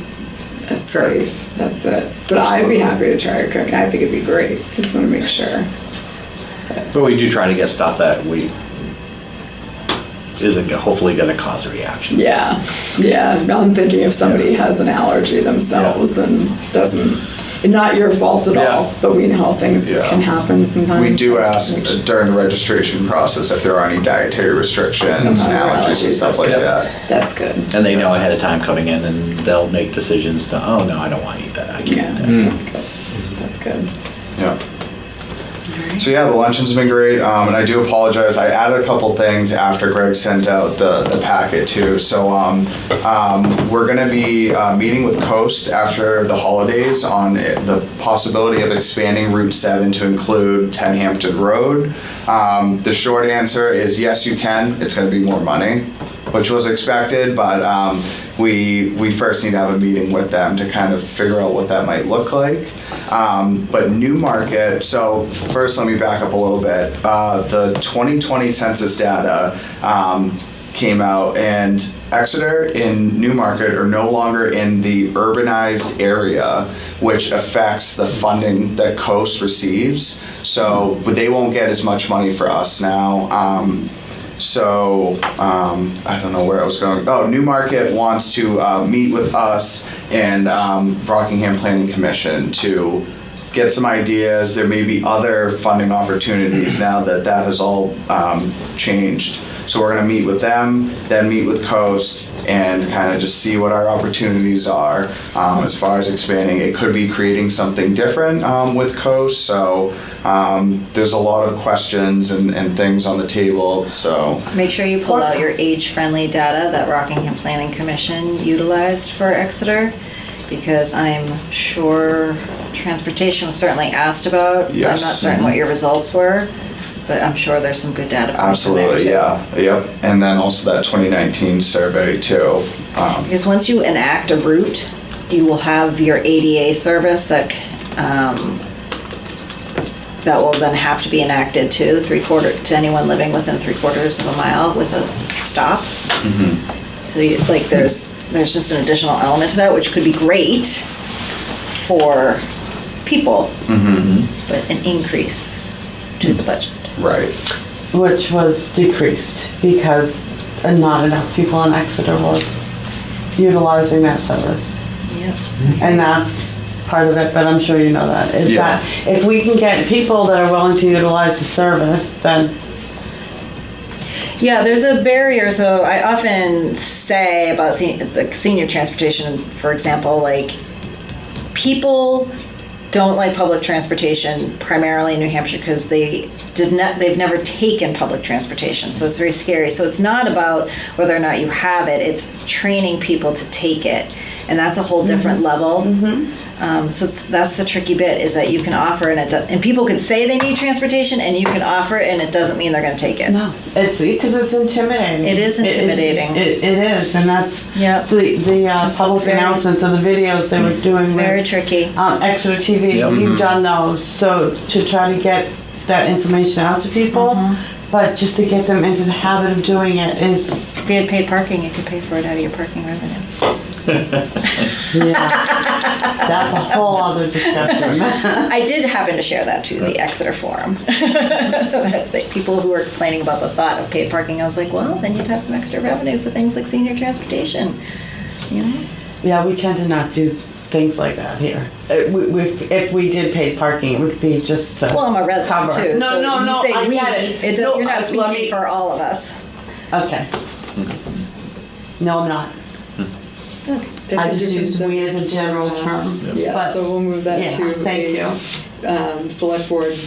us safe. That's it. But I'd be happy to try your cooking. I think it'd be great. I just want to make sure. But we do try to get stuff that isn't hopefully going to cause a reaction. Yeah. I'm thinking if somebody has an allergy themselves and not your fault at all, but we know how things can happen sometimes. We do ask during the registration process if there are any dietary restrictions and allergies and stuff like that. That's good. And they know ahead of time coming in, and they'll make decisions to, oh no, I don't want to eat that. I can't eat that. That's good. That's good. Yeah. So the luncheon's been great, and I do apologize. I added a couple things after Greg sent out the packet too. So we're going to be meeting with Coast after the holidays on the possibility of expanding Route 7 to include 10 Hampton Road. The short answer is yes, you can. It's going to be more money, which was expected, but we first need to have a meeting with them to kind of figure out what that might look like. But Newmarket, so first let me back up a little bit. The 2020 census data came out, and Exeter and Newmarket are no longer in the urbanized area, which affects the funding that Coast receives. So they won't get as much money for us now. I don't know where I was going. Oh, Newmarket wants to meet with us and Rockingham Planning Commission to get some ideas. There may be other funding opportunities now that has all changed. So we're gonna meet with them, then meet with Coast, and kind of just see what our opportunities are as far as expanding. It could be creating something different with Coast. So there's a lot of questions and things on the table. So Make sure you pull out your age-friendly data that Rockingham Planning Commission utilized for Exeter, because I'm sure transportation was certainly asked about. Yes. I'm not certain what your results were, but I'm sure there's some good data points in there absolutely, too. yeah, yep. And then also that 2019 survey too. Because once you enact a route, you will have your ADA service that will then have to be enacted to anyone living within 3/4 of a mile with a stop. So there's just an additional element to that, which could be great for people, but an increase to the budget. Right. Which was decreased because not enough people in Exeter were utilizing that service. Yep. And that's part of it, but I'm sure you know that, is Yeah. that if we can get people that are willing to utilize the service, then Yeah, there's a barrier. So I often say about senior transportation, for example, like people don't like public transportation primarily in New Hampshire because they've never taken public transportation. So it's very scary. So it's not about whether or not you have it, it's training people to take it. And that's a whole different level. So that's the tricky bit, is that you can offer and people can say they need transportation and you can offer it and it doesn't mean they're going to take it. no, it's because it's intimidating. It is intimidating. It is, and that's Yep. the public very- announcements or the videos they were doing It's with very tricky. Exeter TV. Yep. You've done those, so to try to get that information out to people, but just to get them into the habit of doing it is, If you had paid parking, you could pay for it out of your parking revenue. yeah, that's a whole other discussion. I did happen to share that to the Exeter forum. That people who were complaining about the thought of paid parking, I was like, well, then you'd have some extra revenue for things like senior transportation. You know? Yeah, we tend to not do things like that here. If we did paid parking, it would be just to Well, I'm a resident cover. too. No, so no, you no, say I we, get it. you're not let speaking me- for all of us. Okay. No, I'm not. I just used we as a general term. Yeah, But- so we'll move that Yeah, to thank you. select board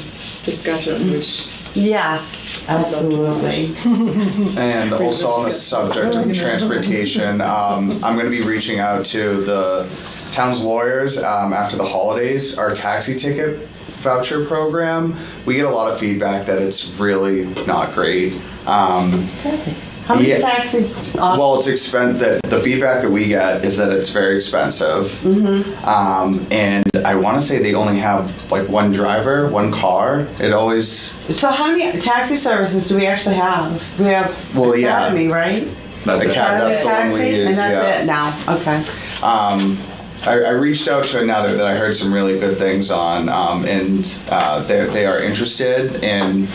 discussion, which Yes, absolutely. And also on the subject of transportation, I'm going to be reaching out to the town's lawyers after the holidays. Our taxi ticket voucher program, we get a lot of feedback that it's really not great. How many Yeah. taxi? Well, it's the feedback that we get is that it's very expensive. And I want to say they only have like one driver, one car. It always, So how many taxi services do we actually have? We have Well, yeah. Academy, right? That's it. that's the one we Taxi, use, and that's yeah. it now. Okay. I reached out to another that I heard some really good things on, and they are interested in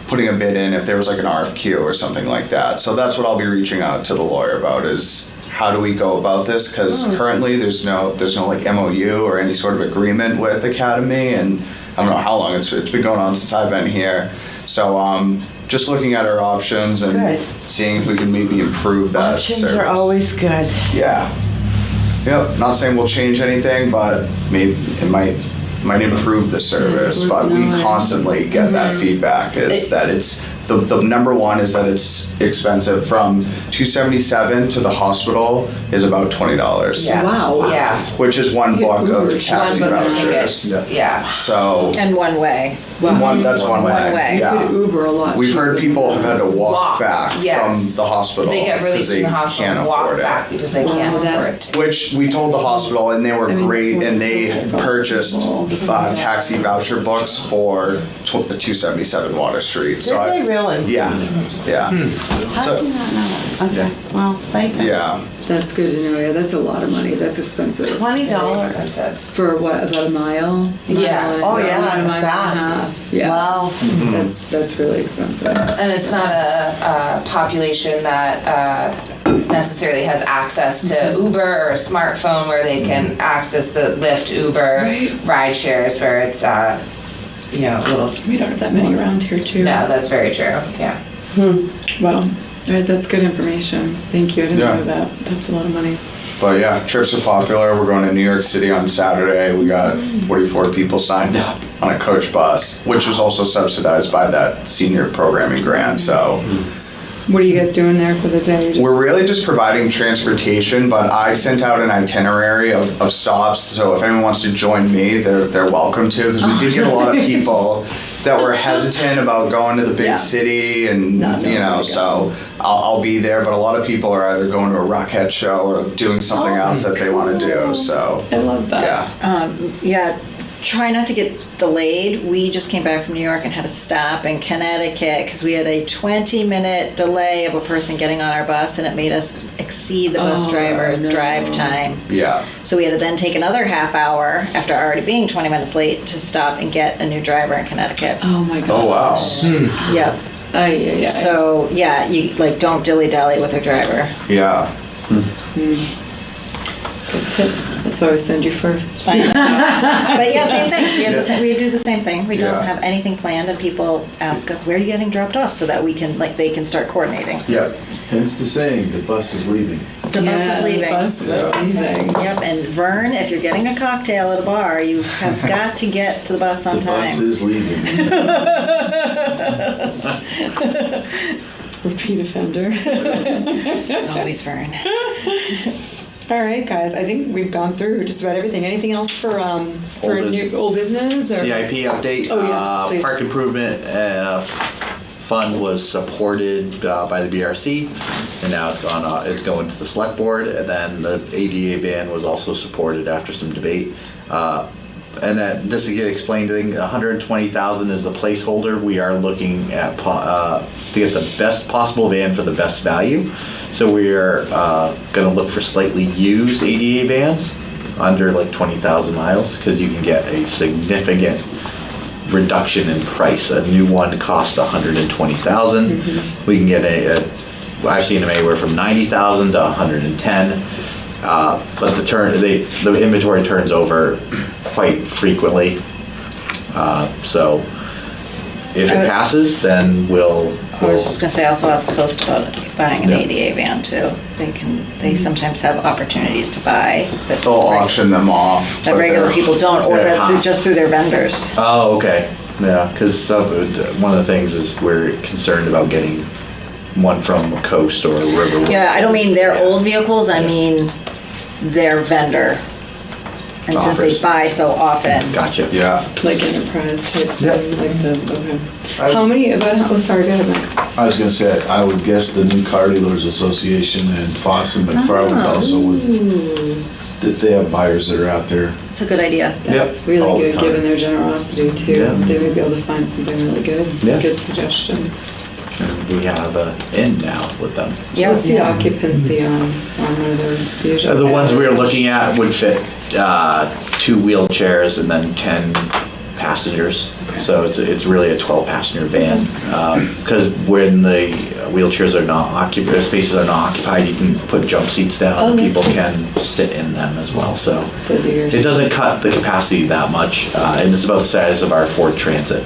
putting a bid in if there was like an RFQ or something like that. So that's what I'll be reaching out to the lawyer about, is how do we go about this? Because currently there's no like MOU or any sort of agreement with Academy, and I don't know how long it's been going on since I've been here. So just looking at our options and Good. seeing if we can maybe improve that Options service. are always good. Yeah. Yep. Not saying we'll change anything, but maybe it might improve the service. But we constantly get that feedback is that it's the number one is that it's expensive. From 277 to the hospital is about $20. Yeah. Wow. Yeah. Which is one book of One taxi book of vouchers. tickets. Yeah. So And one way. that's one way. One way. Yeah. could Uber a lot. We've heard people have had to walk back yes. from the hospital. They get 'cause released from the hospital can't and walk afford it. back because they can't afford that's- it. Which we told the hospital, and they were I mean, great, it's and they wonderful. purchased taxi voucher books for the 277 Water Street. So Did they really? Yeah, yeah, How So- do you not know? Okay. Well, thank you. yeah. That's good to know. Yeah, that's a lot of money. That's expensive. $20. Expensive. For what, about a mile? Yeah. Oh, yeah, About a mile and a that. half. Yeah. Wow. That's really expensive. And it's not a population that necessarily has access to Uber or a smartphone where they can access the Lyft, Uber, ride shares where it's, a little. We don't have that many around here too. No, that's very true. Yeah. Well, All right, that's good information. Thank you. I didn't Yeah. know that. That's a lot of money. But yeah, trips are popular. We're going to New York City on Saturday. We got 44 people signed up on a coach bus, which was also subsidized by that senior programming grant. So What are you guys doing there for the day? Just- we're really just providing transportation, but I sent out an itinerary of stops. So if anyone wants to join me, they're welcome to, because we did get a lot of people that were hesitant about going to the big Yeah. city, and Not knowing you where know, to so I'll be there. But a lot of people are either going to a Rockhead show or doing something else that they want to do. So I love that. yeah. Yeah, try not to get delayed. We just came back from New York and had to stop in Connecticut because we had a 20-minute delay of a person getting on our bus, and it made us exceed the bus driver drive time. Yeah. So we had to then take another half hour after already being 20 minutes late to stop and get a new driver in Connecticut. Oh my god. Oh wow. Yep. Yeah. So yeah, you like don't dilly-dally with your driver. Yeah. Good tip. That's why we send you first. But yeah, same thing. We do the same thing. We don't Yeah. have anything planned, and people ask us, where are you getting dropped off, so that we can, like, they can start coordinating. Yeah. Hence the saying, the bus is leaving. The bus is leaving. The bus is leaving. Yep, and Vern, if you're getting a cocktail at a bar, you have got to get to the bus on The bus time. is leaving. Repeat offender. It's always Vern. All right, guys. I think we've gone through just about everything. Anything else for Old new old business? Or? CIP update. Oh, yes, please. Park improvement fund was supported by the BRC, and now it's gone. It's going to the select board, and then the ADA ban was also supported after some debate. And then just to get explained, I think 120,000 is the placeholder. We are looking at to get the best possible van for the best value. So we are going to look for slightly used ADA vans under like 20,000 miles, because you can get a significant reduction in price. A new one costs 120,000. We can get I've seen them anywhere from 90,000 to 110. But the inventory turns over quite frequently. So if it passes, then we'll. I was just gonna say, also ask Coast about buying an ADA van too. They sometimes have opportunities to buy that. They'll auction them off. That but regular they're- people don't, or Yeah. that they're just through their vendors. Oh, okay. Yeah, because one of the things is we're concerned about getting one from Coast or River. Yeah, I don't mean their Yeah. old vehicles, I mean their vendor. And since they Offers. buy so often. Gotcha. Yeah. Like enterprise type Yep. thing, like the okay. I- How many? Oh, sorry. Go ahead, Mike. I was gonna say, I would guess the new car dealers association and Foss and McFarland also would, that they have buyers that are out there. It's a good idea. That's all really the good, time. given their generosity too. Yeah. They may be able to find something really good. Yeah. Good suggestion. We have an in now with them. Yeah. What's the occupancy on one of those usually? The ones we were looking at would fit 2 wheelchairs and then 10 passengers. So it's really a 12-passenger van. Because when the wheelchairs are not occupied, spaces are not occupied, you can put jump seats down. Oh, that's People cool. can sit in them as well. So Those are yours. it doesn't cut the capacity that much, and it's about the size of our Ford Transit.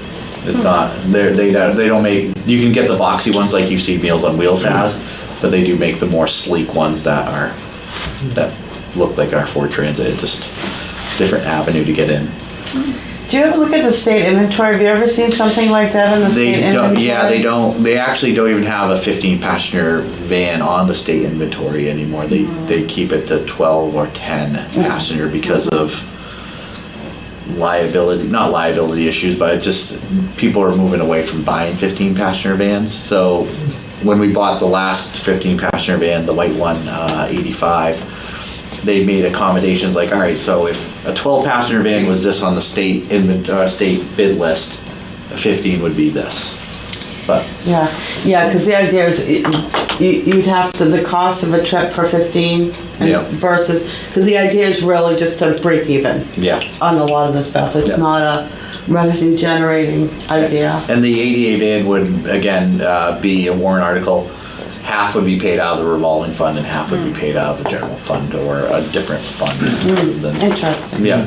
It's not. They don't make. You can get the boxy ones like you see Meals on Wheels has, but they do make the more sleek ones that look like our Ford Transit. It's just a different avenue to get in. Do you ever look at the state inventory? Have you ever seen something like that in the state They don't. inventory? Yeah, they don't. They actually don't even have a 15-passenger van on the state inventory anymore. They keep it to 12 or 10 passenger because of not liability issues, but it's just people are moving away from buying 15-passenger vans. So when we bought the last 15-passenger van, the white one, 85, they made accommodations like, all right, so if a 12-passenger van was this on the state bid list, a 15 would be this. But Yeah, because the idea is you'd have to, the cost of a trip for 15 Yeah. versus, because the idea is really just to break even yeah. on a lot of the stuff. It's Yeah. not a revenue generating idea. And the ADA van would, again, be a warrant article. Half would be paid out of the revolving fund and half would be paid out of the general fund or a different fund. than- Interesting. Yeah.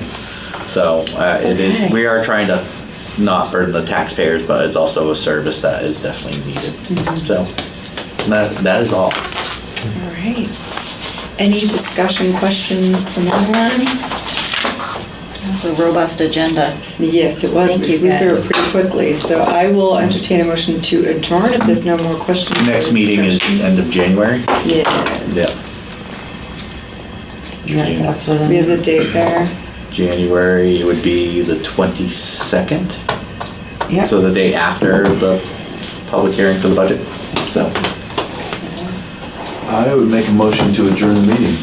So it is, we are trying to not burden the taxpayers, but it's also a service that is definitely needed. So that is all. All right. Any discussion questions from anyone? It was a robust agenda. Yes, it was. Thank We you, flew through it guys. pretty quickly. So I will entertain a motion to adjourn if there's no more questions. Next meeting is the end of January. Yes. Yeah, that's what We have the date there. January would be the 22nd. Yeah. So the day after the public hearing for the budget. So, I would make a motion to adjourn the meeting.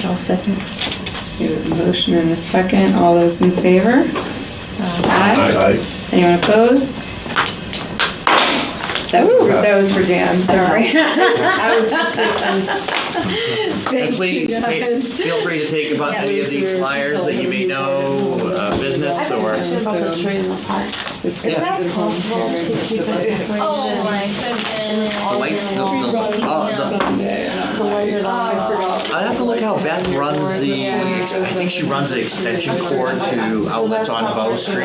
I'll second. We have a motion and a second. All those in favor? Aye. Anyone opposed? That was for Dan, sorry. I was just and thinking. please feel free to take about any of these flyers that you may know, business or. About the tree in the park. This Yeah. guy's at home hearing the budget. Oh my goodness. The lights, Sunday, and I'm like, I forgot. I have to look how Beth runs I think she runs an extension cord to outlets on Bow Street.